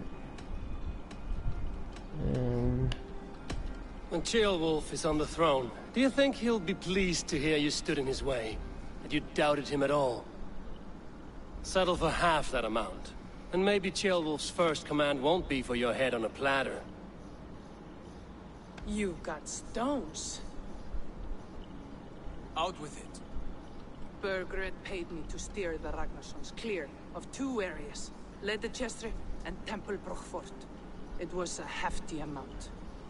When Ceolwulf is on the throne, do you think he'll be pleased to hear you stood in his way? That you doubted him at all? Settle for half that amount. And maybe Ceolwulf's first command won't be for your head on a platter. You've got stones. Out with it. Burgred paid me to steer the Ragnarssons clear of two areas. Leicester and Temple Fort. It was a hefty amount.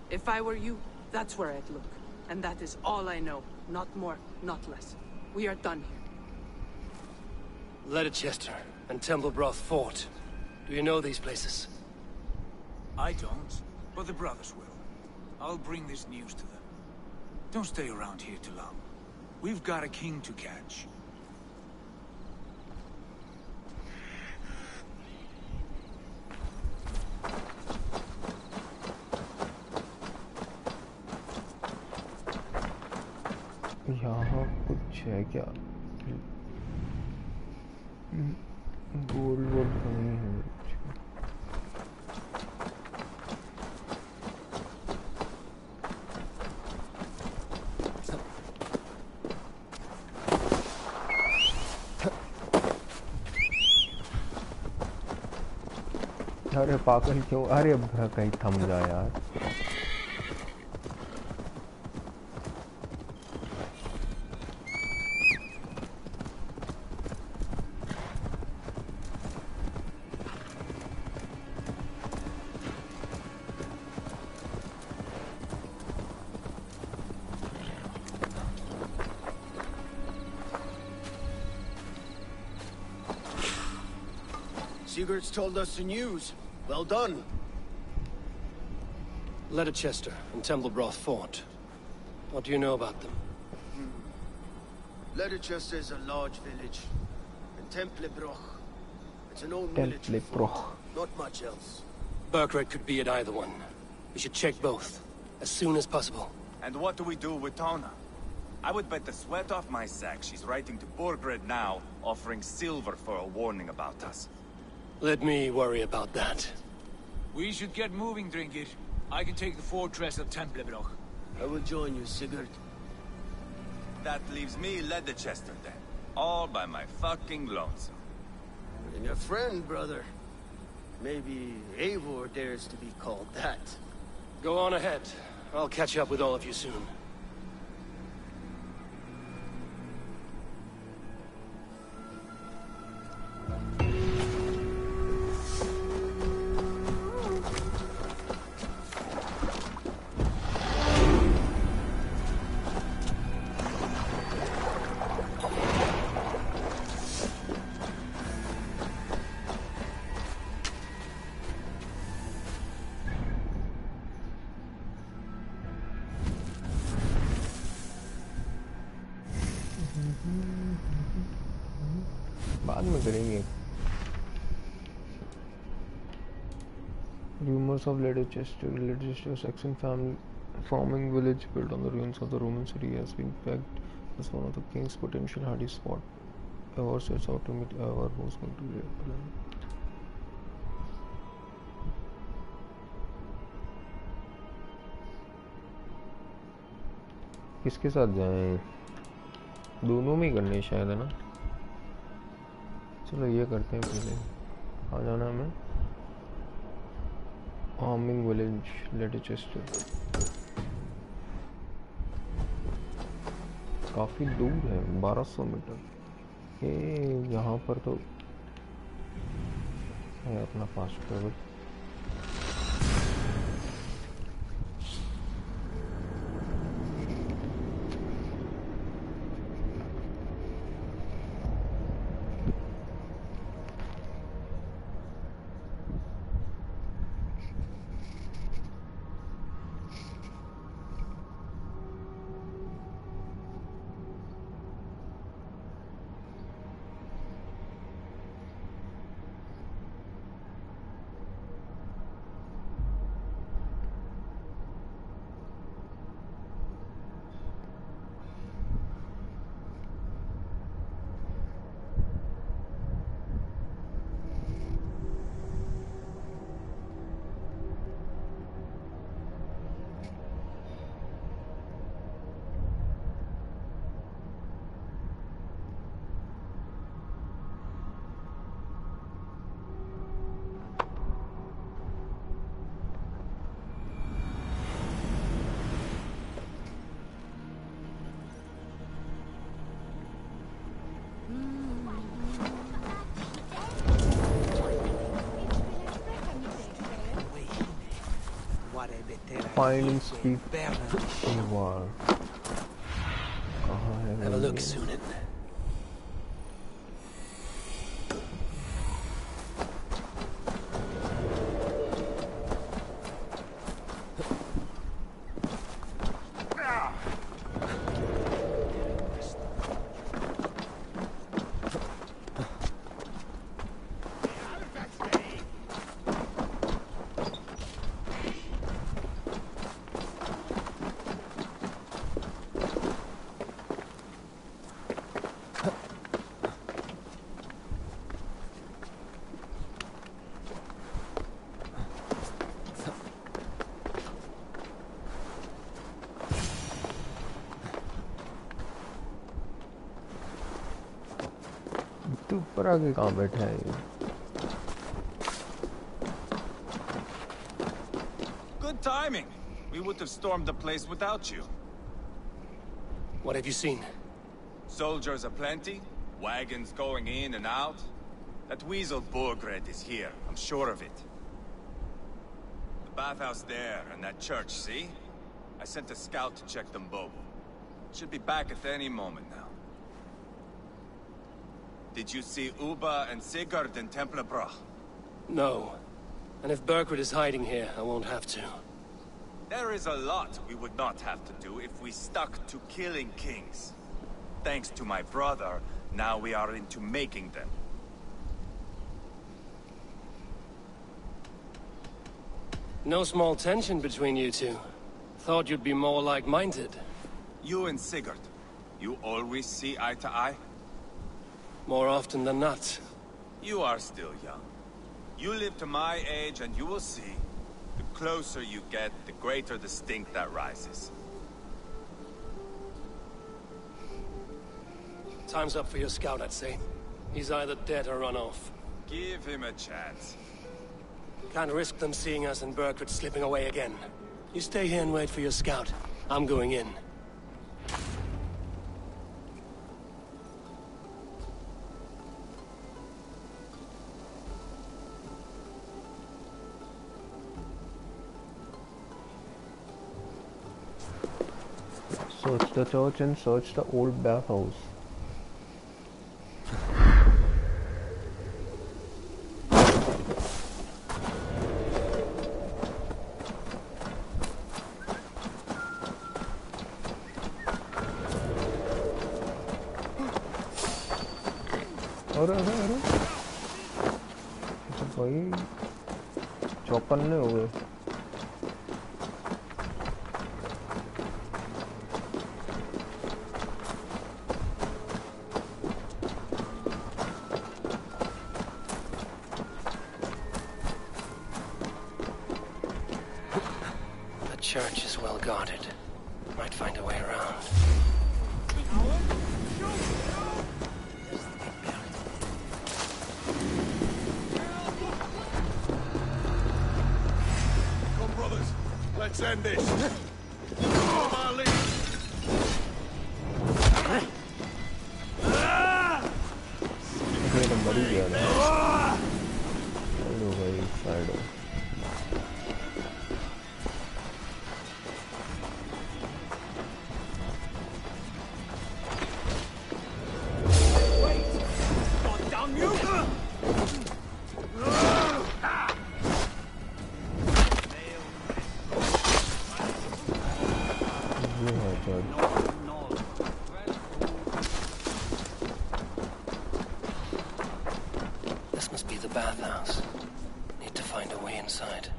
If I were you, that's where I'd look. And that is all I know. Not more, not less. We are done here. Leicester and Temple Fort. Do you know these places? I don't, but the brothers will. I'll bring this news to them. Don't stay around here too long. We've got a king to catch. यहाँ कुछ है क्या? Gold वोल्ड तो नहीं है कुछ. अरे पागल क्यों? अरे कहीं थम जा यार. Sigurd's told us the news. Well done. Leicester and Temple Fort. What do you know about them? Leicester is a large village. And Templebroch. It's an old military fort. Not much else. Burkred could be at either one. We should check both, as soon as possible. And what do we do with Tona? I would bet the sweat off my sack she's writing to Burgred now, offering silver for a warning about us. Let me worry about that. We should get moving, Drinker. I can take the fortress of Templebroch. I will join you, Sigurd. That leaves me Leicester then. All by my fucking lonesome. And your friend, brother. Maybe Eivor dares to be called that. Go on ahead. I'll catch up with all of you soon. बाद में करेंगे. Rumors of Leicester Saxon family farming village built on the ruins of the Roman city has been pegged as one of the king's potential hardy spot. Eivor sets out to meet Eivor, who's going to be किसके साथ जाएं? दोनों में ही करने शायद, है ना? चलो ये करते हैं पहले. आ जाना हमें फार्मिंग विलेज लेटिचेस्टर. काफ़ी दूर है, 1200 मीटर. ये यहाँ पर तो है अपना fast travel. Finding speed in war. Have a look soon. ऊपर आके कहाँ बैठा है ये? Good timing. We would have stormed the place without you. What have you seen? Soldiers aplenty, wagons going in and out. That weasel Burgred is here, I'm sure of it. The bathhouse there and that church, see? I sent a scout to check them both. Should be back at any moment now. Did you see Uba and Sigurd in Templebroch? No. And if Burkred is hiding here, I won't have to. There is a lot we would not have to do if we stuck to killing kings. Thanks to my brother, now we are into making them. No small tension between you two. Thought you'd be more like-minded. You and Sigurd, you always see eye to eye? More often than not. You are still young. You live to my age and you will see. The closer you get, the greater the stink that rises. Time's up for your scout, I'd say. He's either dead or run off. Give him a chance. Can't risk them seeing us and Burkhardt slipping away again. You stay here and wait for your scout. I'm going in. Search the church and search the old bathhouse. अरे भाई चौपन्ने हो गए. The church is well guarded. Might find a way around. Let's end this. Follow my lead. मर ही गया ना. Hello भाई side हो. This must be the bathhouse. Need to find a way inside.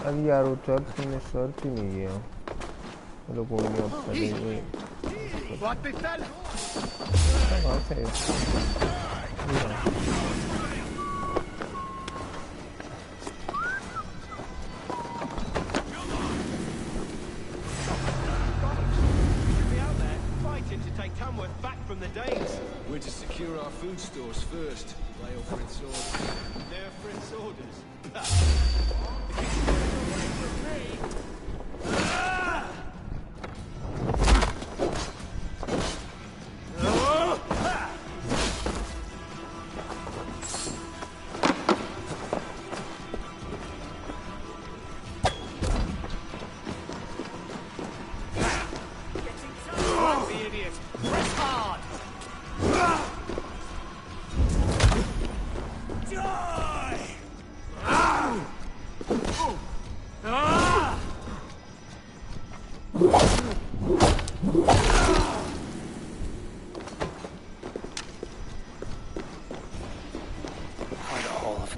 अभी यार वो चर्च में सर्च ही नहीं है. चलो कोई नहीं अब चलेंगे. कहाँ से? We're to secure our food stores first. Lay over its orders. They're for its orders.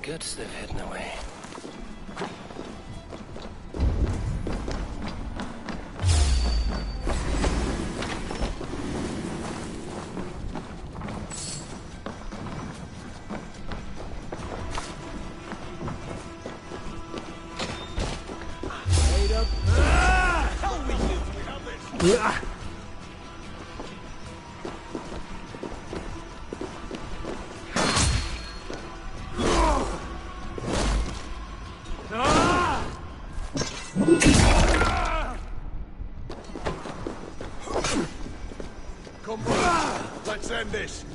Goods they've hidden away. Let's end this.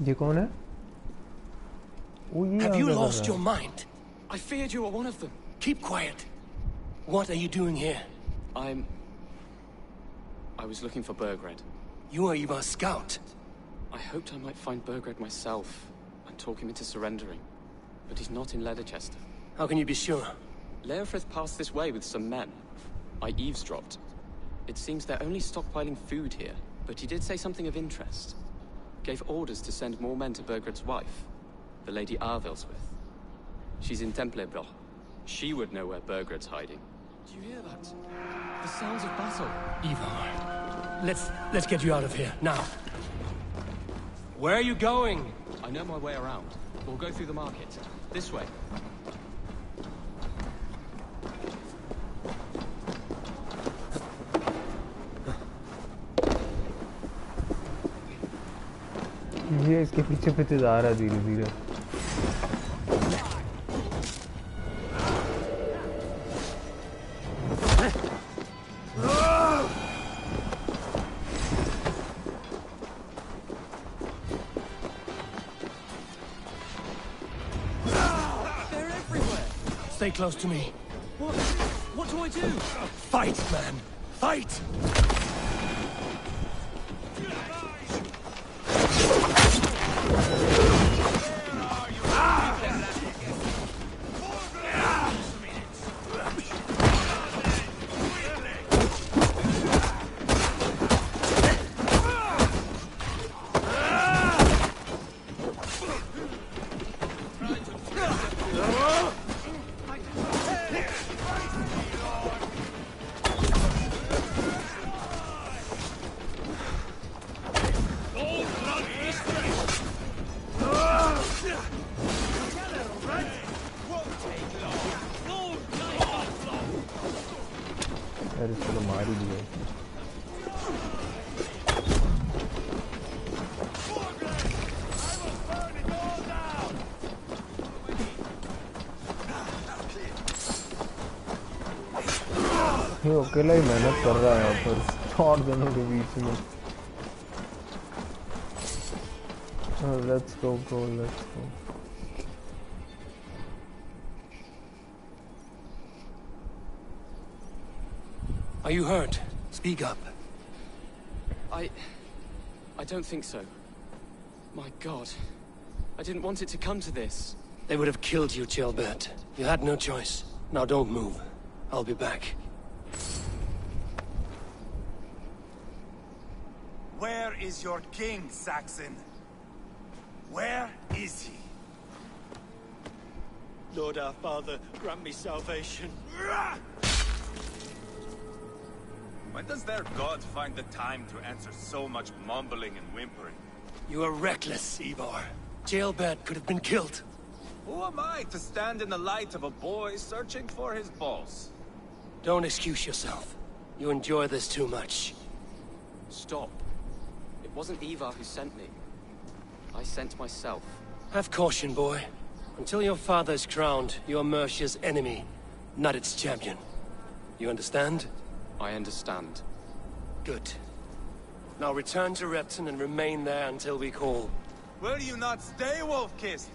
ये कौन है? Have you lost your mind? I feared you were one of them. Keep quiet. What are you doing here? I was looking for Burgred. You are Ivar's scout. I hoped I might find Burgred myself and talk him into surrendering. But he's not in Leatherchester. How can you be sure? Leofrith passed this way with some men. I eavesdropped. It seems they're only stockpiling food here, but he did say something of interest. Gave orders to send more men to Burgred's wife, the Lady Arvelswith. She's in Templebroch. She would know where Burgred's hiding. Do you hear that? The sounds of battle. Ivar, let's get you out of here, now. Where are you going? I know my way around. We'll go through the market. This way. ये इसके पीछे पीछे जा रहा है धीरे धीरे. Stay close to me. What do I do? Fight, man! Fight! ये अकेला ही मेहनत कर रहा है यहाँ पर और दोनों के बीच में. Let's go, bro. Let's go. Are you hurt? Speak up. I don't think so. My God. I didn't want it to come to this. They would have killed you, Ceolbert. You had no choice. Now don't move. I'll be back. Where is your king, Saxon? Where is he? Lord our Father, grant me salvation. When does their god find the time to answer so much mumbling and whimpering? You are reckless, Ivar. Ceolbert could have been killed. Who am I to stand in the light of a boy searching for his balls? Don't excuse yourself. You enjoy this too much. Stop. It wasn't Ivar who sent me. I sent myself. Have caution, boy. Until your father is crowned, you are Mercia's enemy, not its champion. You understand? I understand. Good. Now return to Repton and remain there until we call. Will you not stay, Wolf-Kissed?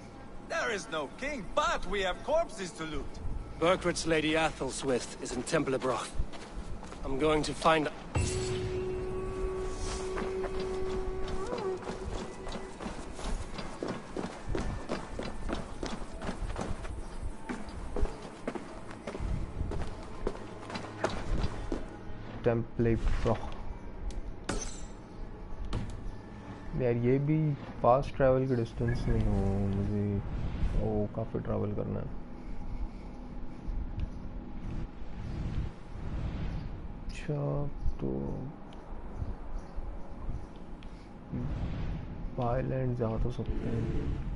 There is no king, but we have corpses to loot. Burgred's Lady Athelstwith is in Templebroch. I'm going to find... Templebroch. यार ये भी fast travel के distance नहीं हो, मुझे वो काफ़ी travel करना है. अच्छा तो बायलैंड जा तो सकते हैं.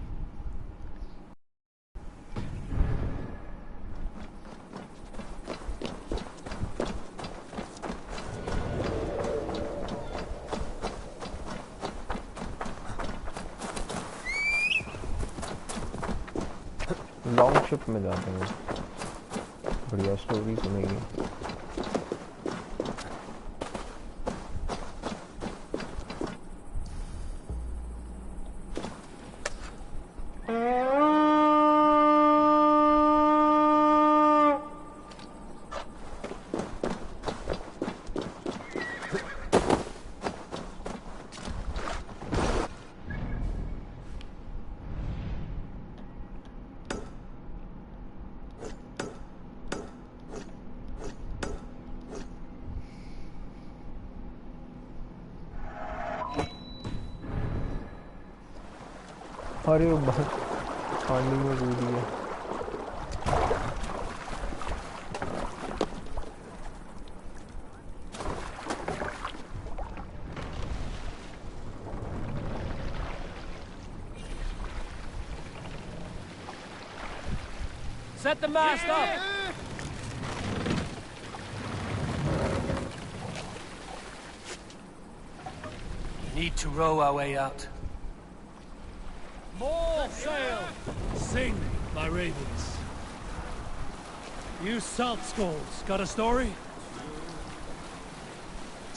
लॉन्ग शिप में जाते हैं, बढ़िया स्टोरी सुनेगी. अरे पानी में कूद गया। Set the mast up! We need to row our way out. More sail! Sing, my ravens. You salt skulls, got a story?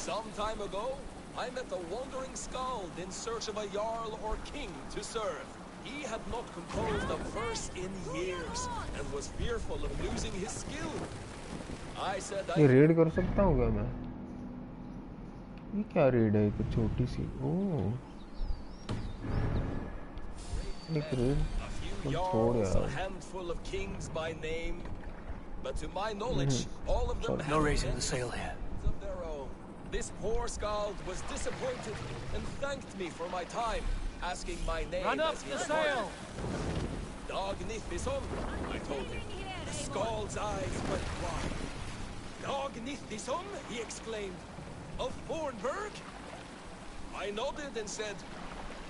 Some time ago, I met a wandering skald in search of a jarl or king to serve. He had not composed a verse in years, and was fearful of losing his skill. I said ये red कर सकता हूँ क्या मैं? ये क्या red है? कुछ छोटी सी। ओह। एक रेड। छोड़ यार। A handful of kings by name, but to my knowledge, all of them no raising the sail here. of their own. This poor skald was disappointed and thanked me for my time, asking my name. Run up as the his sail! Dag Nithison, I told him. The skald's eyes went wide. Dag Nithison, he exclaimed. Of Fornburg? I nodded and said,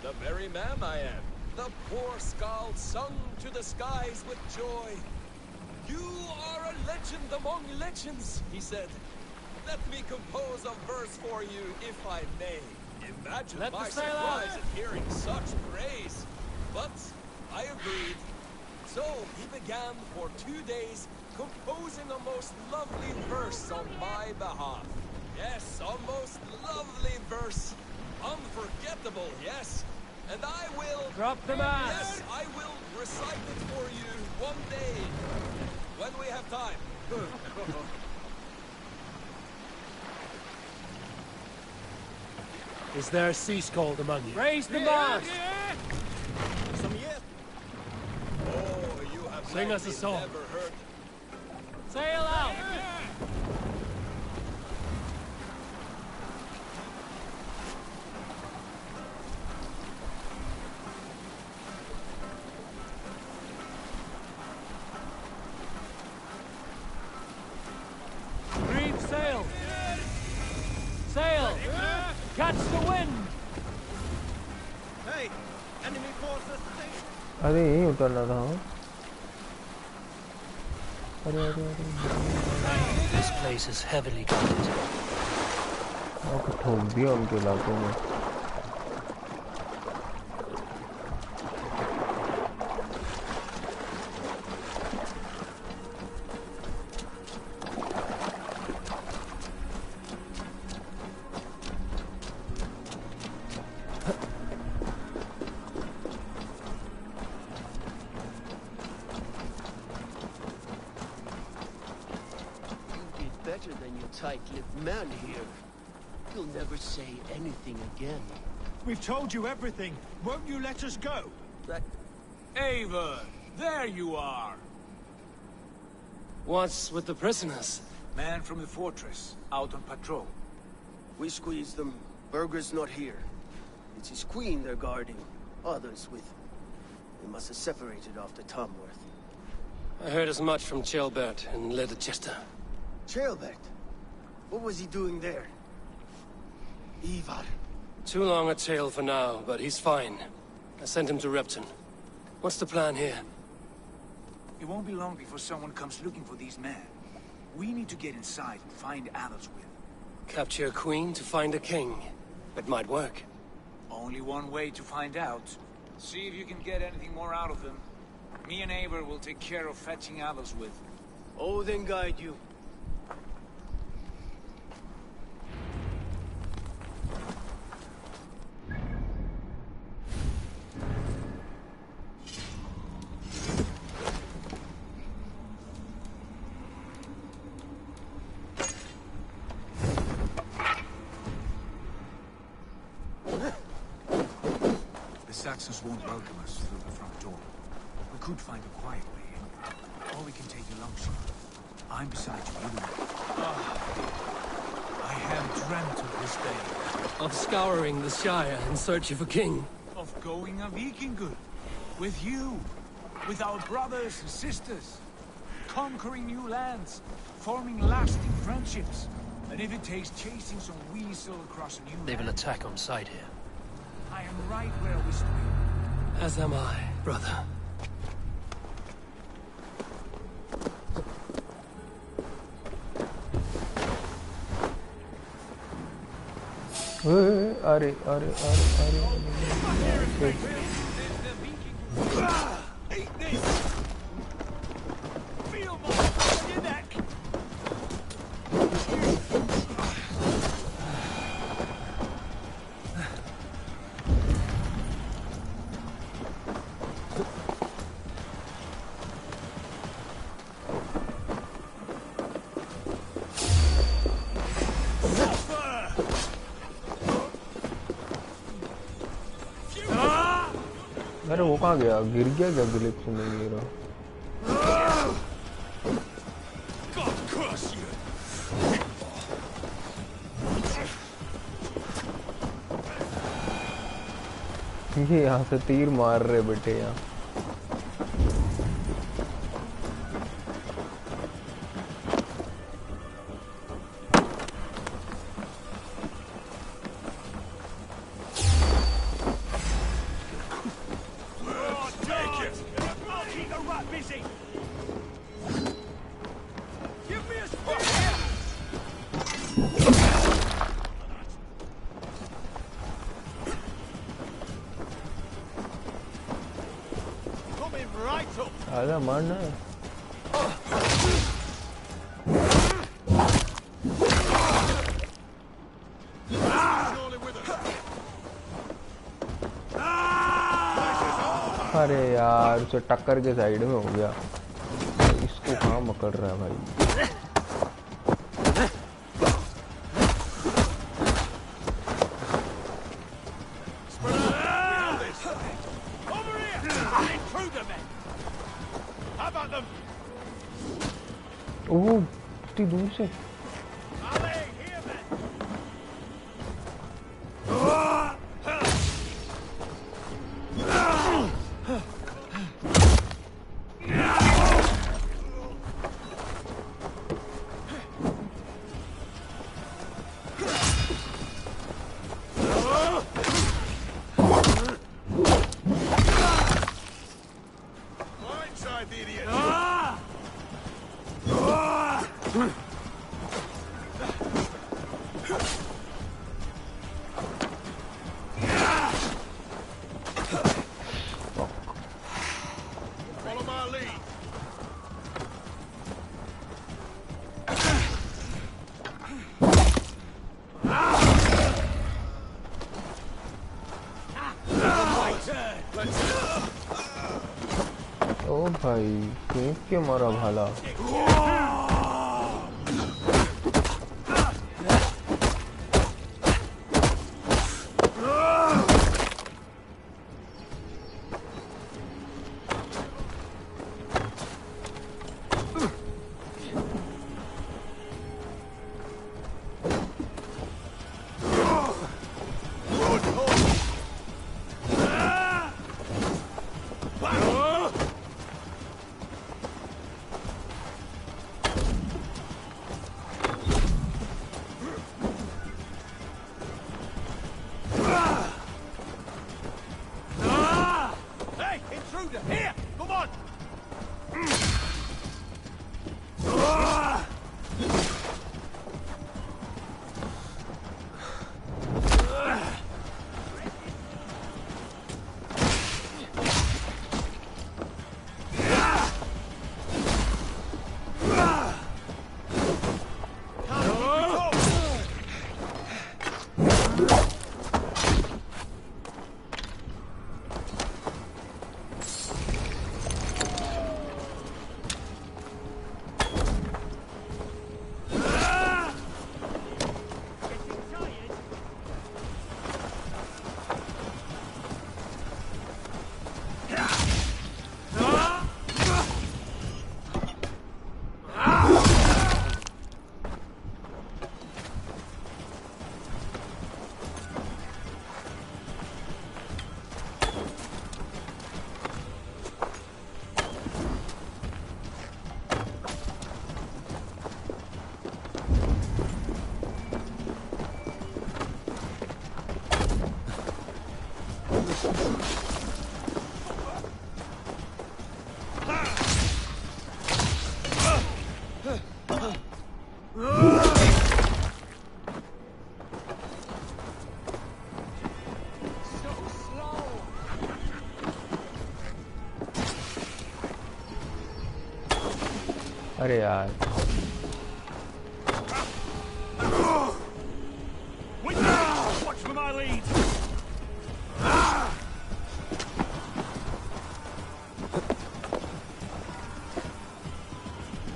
the very man I am. The poor skald sung to the skies with joy. You are a legend among legends, he said. Let me compose a verse for you, if I may. Imagine my surprise at hearing such praise. But I agreed. So he began for 2 days composing a most lovely verse on my behalf. Yes, a most lovely verse. Unforgettable, yes. And I will... Drop the mast! Yes, I will recite it for you one day. When we have time. Is there a sea skald among you? Raise the mast! Some yet? Oh, you have Sing us a song. never heard. Sail out! Reef sail! Sail! Catch the wind! Hey, enemy forces! अरे यहीं उतरना था। अरे अरे अरे। This place is heavily guarded. आपको ठोक दिया उनके इलाकों में। Better than your tight-lipped man here. You'll never say anything again. We've told you everything. Won't you let us go? That... Ava, there you are. What's with the prisoners? Man from the fortress, out on patrol. We squeezed them. Burger's not here. It's his queen they're guarding. Others with... They must have separated after Tomworth. I heard as much from Chelbert and Leicester. Chelbert? What was he doing there? Ivar. Too long a tale for now, but he's fine. I sent him to Repton. What's the plan here? It won't be long before someone comes looking for these men. We need to get inside and find Adelswith. Capture a queen to find a king. It might work. Only one way to find out. See if you can get anything more out of them. Me and Eivor will take care of fetching Adelswith. Odin guide you. The Saxons won't welcome us through the front door. We could find a quiet way in. Or we can take a long shot. I'm beside you, either way. I have dreamt of this day. Of scouring the Shire in search of a king. Of going a Vikingur. With you. With our brothers and sisters. Conquering new lands. Forming lasting friendships. And if it takes chasing some weasel across a new They've an land, attack on sight here. I am right where we stand. As am I, brother. अरे अरे अरे अरे अरे वो कहाँ गया गिर गया क्या ग्लिच में गिरा ये यहाँ से तीर मार रहे बेटे यहाँ आजा मारना है अरे यार उसे टक्कर के साइड में हो गया इसको कहाँ पकड़ रहा है भाई ओह इतनी दूर से भाई फेंक के मारा भाला अरे यार Watch for my lead.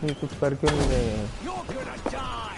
ये कुछ कर क्यों नहीं रहे हैं? You're gonna die.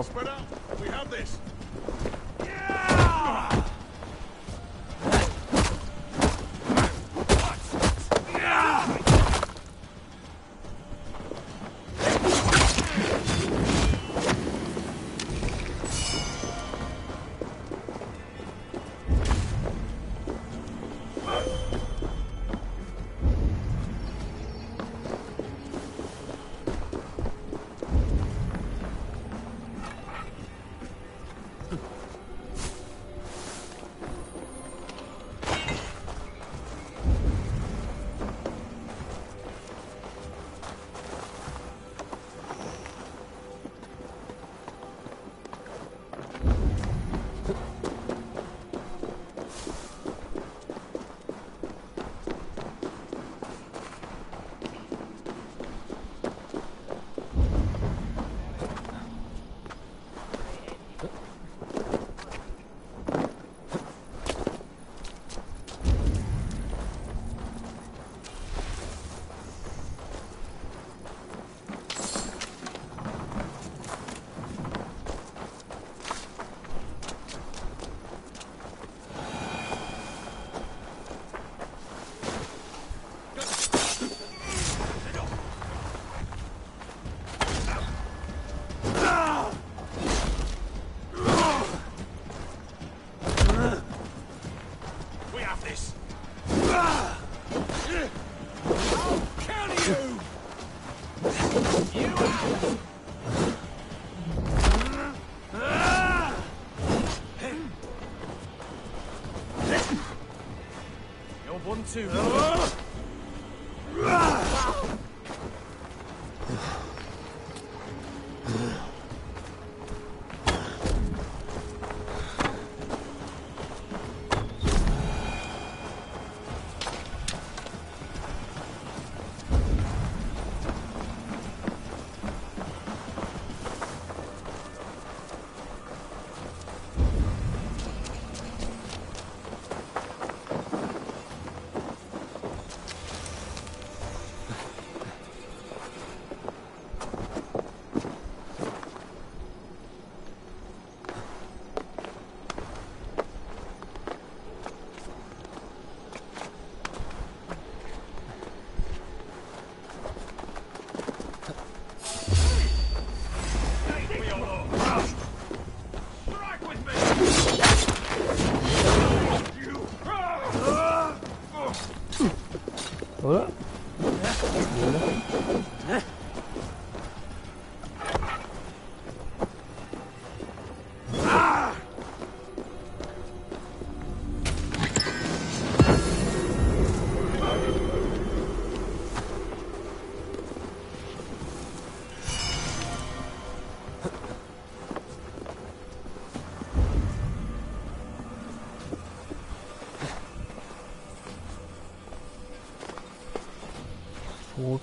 Spread out. We have this. Too.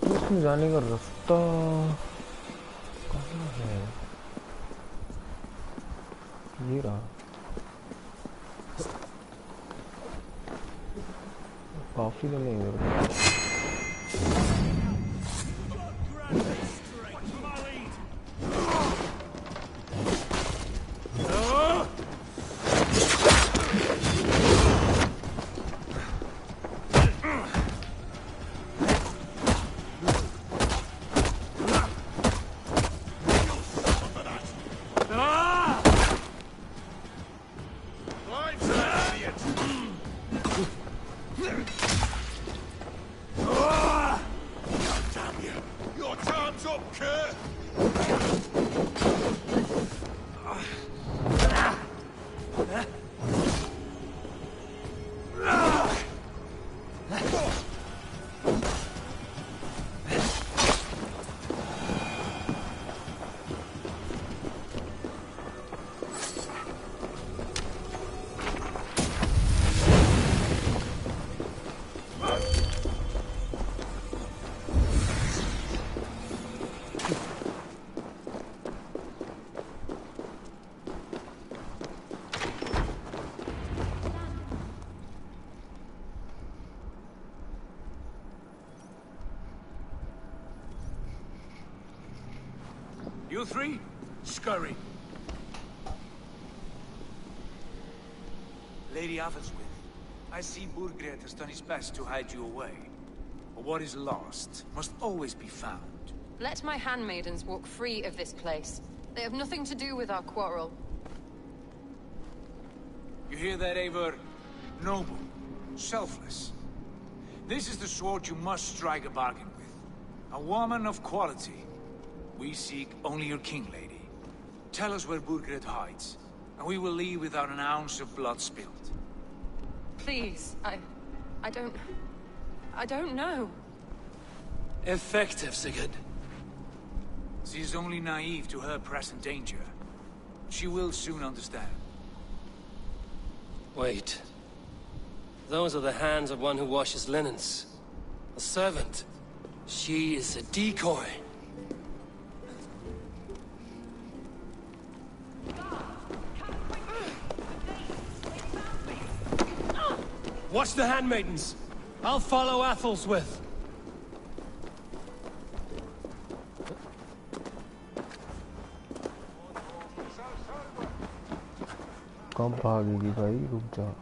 Fortress में जाने का रास्ता कहाँ है? ये रहा। काफी तो नहीं इधर। You three, scurry. Lady Avelswith, I see Burgred has done his best to hide you away. But what is lost must always be found. Let my handmaidens walk free of this place. They have nothing to do with our quarrel. You hear that, Eivor? Noble, selfless. This is the sword you must strike a bargain with. A woman of quality. We seek only your king, lady. Tell us where Burgred hides, and we will leave without an ounce of blood spilled. Please, I don't know. Effective, Sigurd. She is only naive to her present danger. She will soon understand. Wait. Those are the hands of one who washes linens. A servant. She is a decoy. Watch the handmaidens. I'll follow Athel's. कब भागेगी भाई, रुक जा।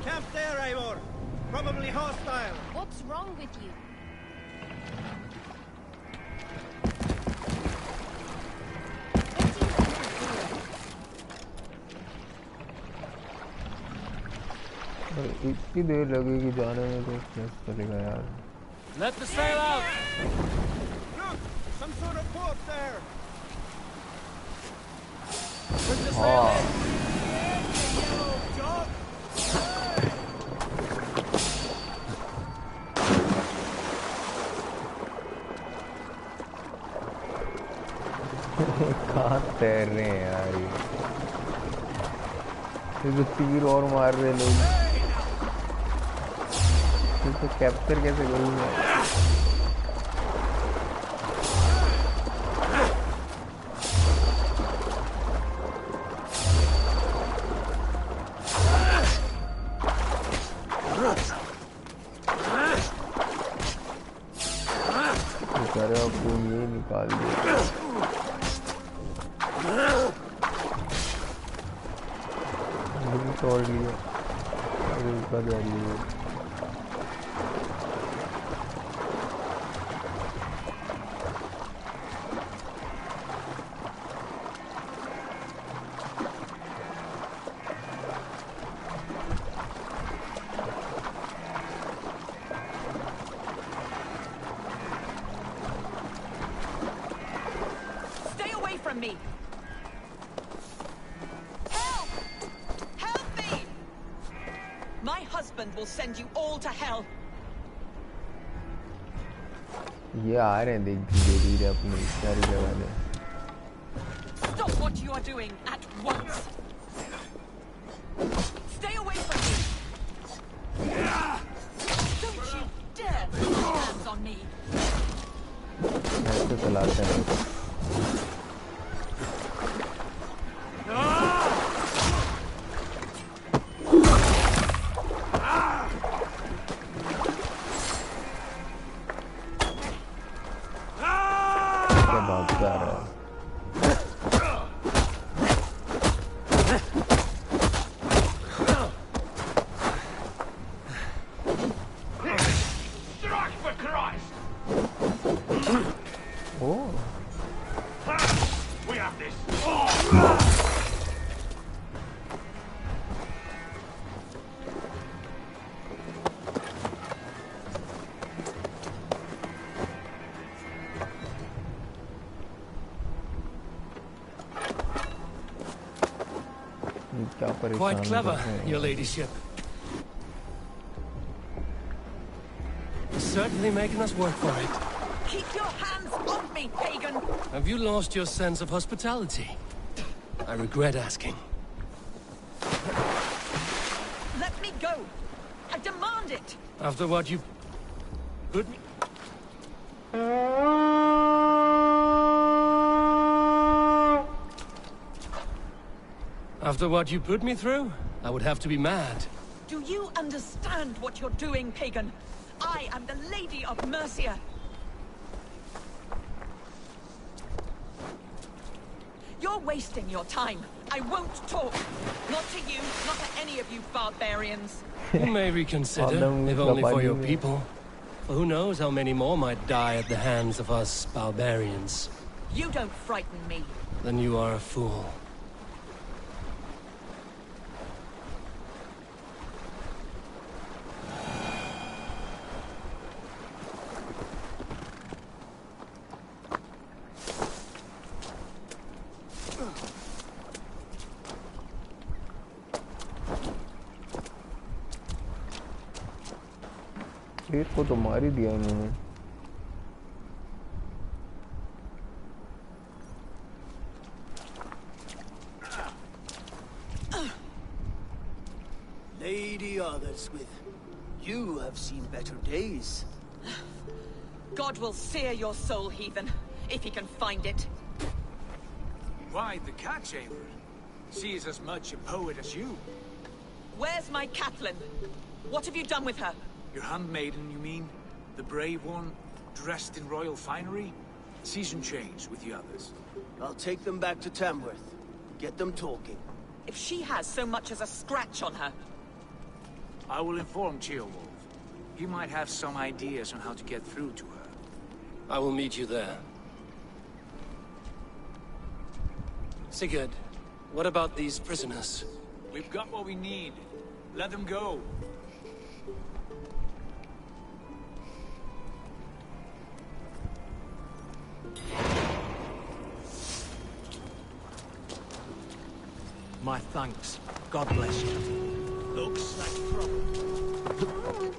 Camp there, Eivor. Probably hostile. What's wrong with you? इतनी देर लगेगी जाने में तो कैसे चलेगा यार? Let the sail out. Look, some sort of port there. Put the sail in. कहाँ तैर रहे हैं यार ये तो तीर और मार रहे लोग। तो कैप्चर कैसे करूँगा? बेचारे आपको ये निकाल दिया। तोड़ लिया, अरे ऊपर जा रही है। Stay away from me. Help! Help me! My husband will send you all to hell. ये आ रहे हैं देख धीरे-धीरे अपनी सारी जगह में. Stop what you are doing at once. Stay away from me. Don't you dare put your hands on me. ऐसे चलाते हैं. क्या भागता रहा है. Quite clever, your ladyship. You're certainly making us work for it. Keep your hands off me, pagan! Have you lost your sense of hospitality? I regret asking. Let me go! I demand it! After what you put me... After what you put me through, I would have to be mad. Do you understand what you're doing, pagan? I am the Lady of Mercia. You're wasting your time. I won't talk. Not to you, not to any of you barbarians. You may reconsider, if only for your people. For who knows how many more might die at the hands of us barbarians. You don't frighten me. Then you are a fool. एक को तो मार ही दिया इन्होंने. Lady Otherswith, you have seen better days. God will sear your soul, heathen, if he can find it. Why, the cat chamber? She is as much a poet as you. Where's my Catelyn? What have you done with her? Your handmaiden, you mean? The brave one, dressed in royal finery? Season change with the others. I'll take them back to Tamworth. Get them talking. If she has so much as a scratch on her... I will inform Ceolwulf. He might have some ideas on how to get through to her. I will meet you there. Sigurd, what about these prisoners? We've got what we need. Let them go. My thanks. God bless you. Looks like trouble.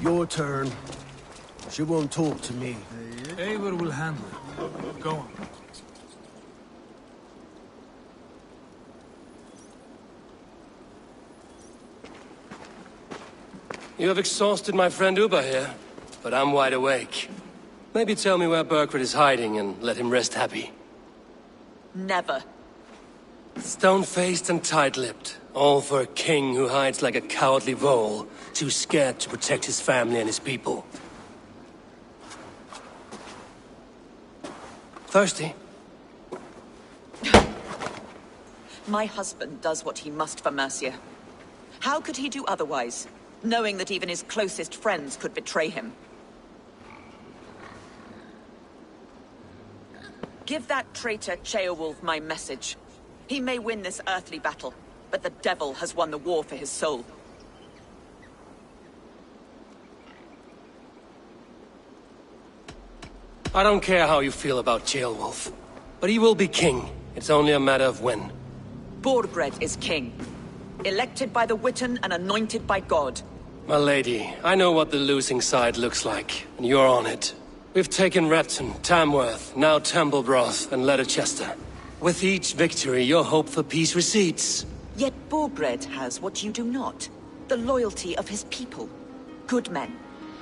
Your turn. She won't talk to me. Eivor will handle it. Go on. You have exhausted my friend Uba here, but I'm wide awake. Maybe tell me where Burkred is hiding and let him rest happy. Never. Stone-faced and tight-lipped, all for a king who hides like a cowardly vole, too scared to protect his family and his people. Thirsty? My husband does what he must for Mercia. How could he do otherwise, knowing that even his closest friends could betray him? Give that traitor Ceolwulf my message. He may win this earthly battle, but the devil has won the war for his soul. I don't care how you feel about Ceolwulf, but he will be king. It's only a matter of when. Borgred is king. Elected by the Witan and anointed by God. My lady, I know what the losing side looks like, and you're on it. We've taken Repton, Tamworth, now Templebroth, and Leicester. With each victory, your hope for peace recedes. Yet Borgred has what you do not. The loyalty of his people. Good men.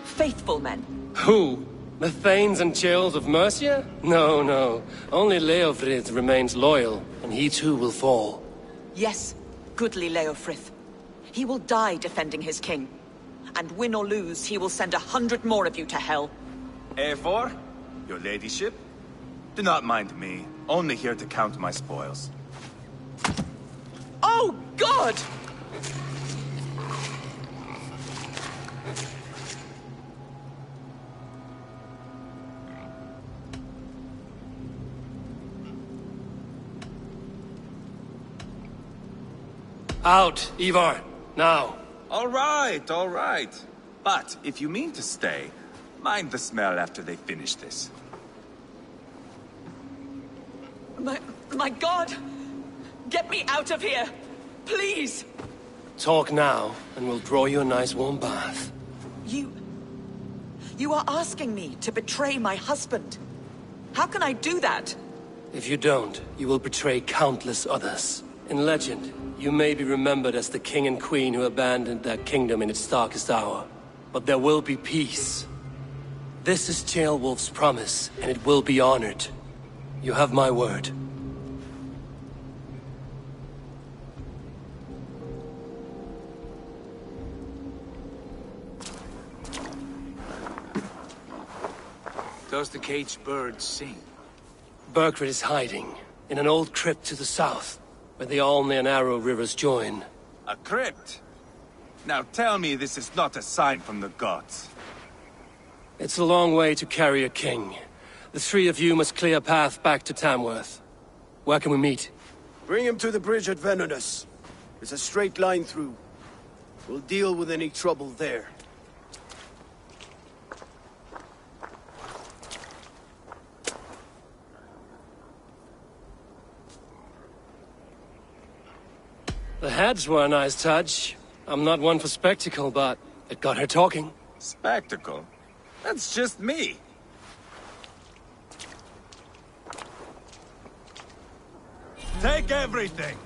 Faithful men. Who? The Thanes and Churls of Mercia? No, no. Only Leofrith remains loyal, and he too will fall. Yes, goodly Leofrith. He will die defending his king. And win or lose, he will send 100 more of you to hell. Eivor, your ladyship? Do not mind me. Only here to count my spoils. Oh, God! Out, Ivar, now. All right. But if you mean to stay, mind the smell after they finish this. My God! Get me out of here! Please! Talk now, and we'll draw you a nice warm bath. You are asking me to betray my husband. How can I do that? If you don't, you will betray countless others. In legend, you may be remembered as the king and queen who abandoned their kingdom in its darkest hour. But there will be peace. This is Ceolwulf's promise, and it will be honored. You have my word. Does the caged bird sing? Burkred is hiding in an old crypt to the south, where the Alne and Arrow rivers join. A crypt? Now tell me this is not a sign from the gods. It's a long way to carry a king. The three of you must clear a path back to Tamworth. Where can we meet? Bring him to the bridge at Venonus. It's a straight line through. We'll deal with any trouble there. The heads were a nice touch. I'm not one for spectacle, but it got her talking. Spectacle? That's just me. Take everything!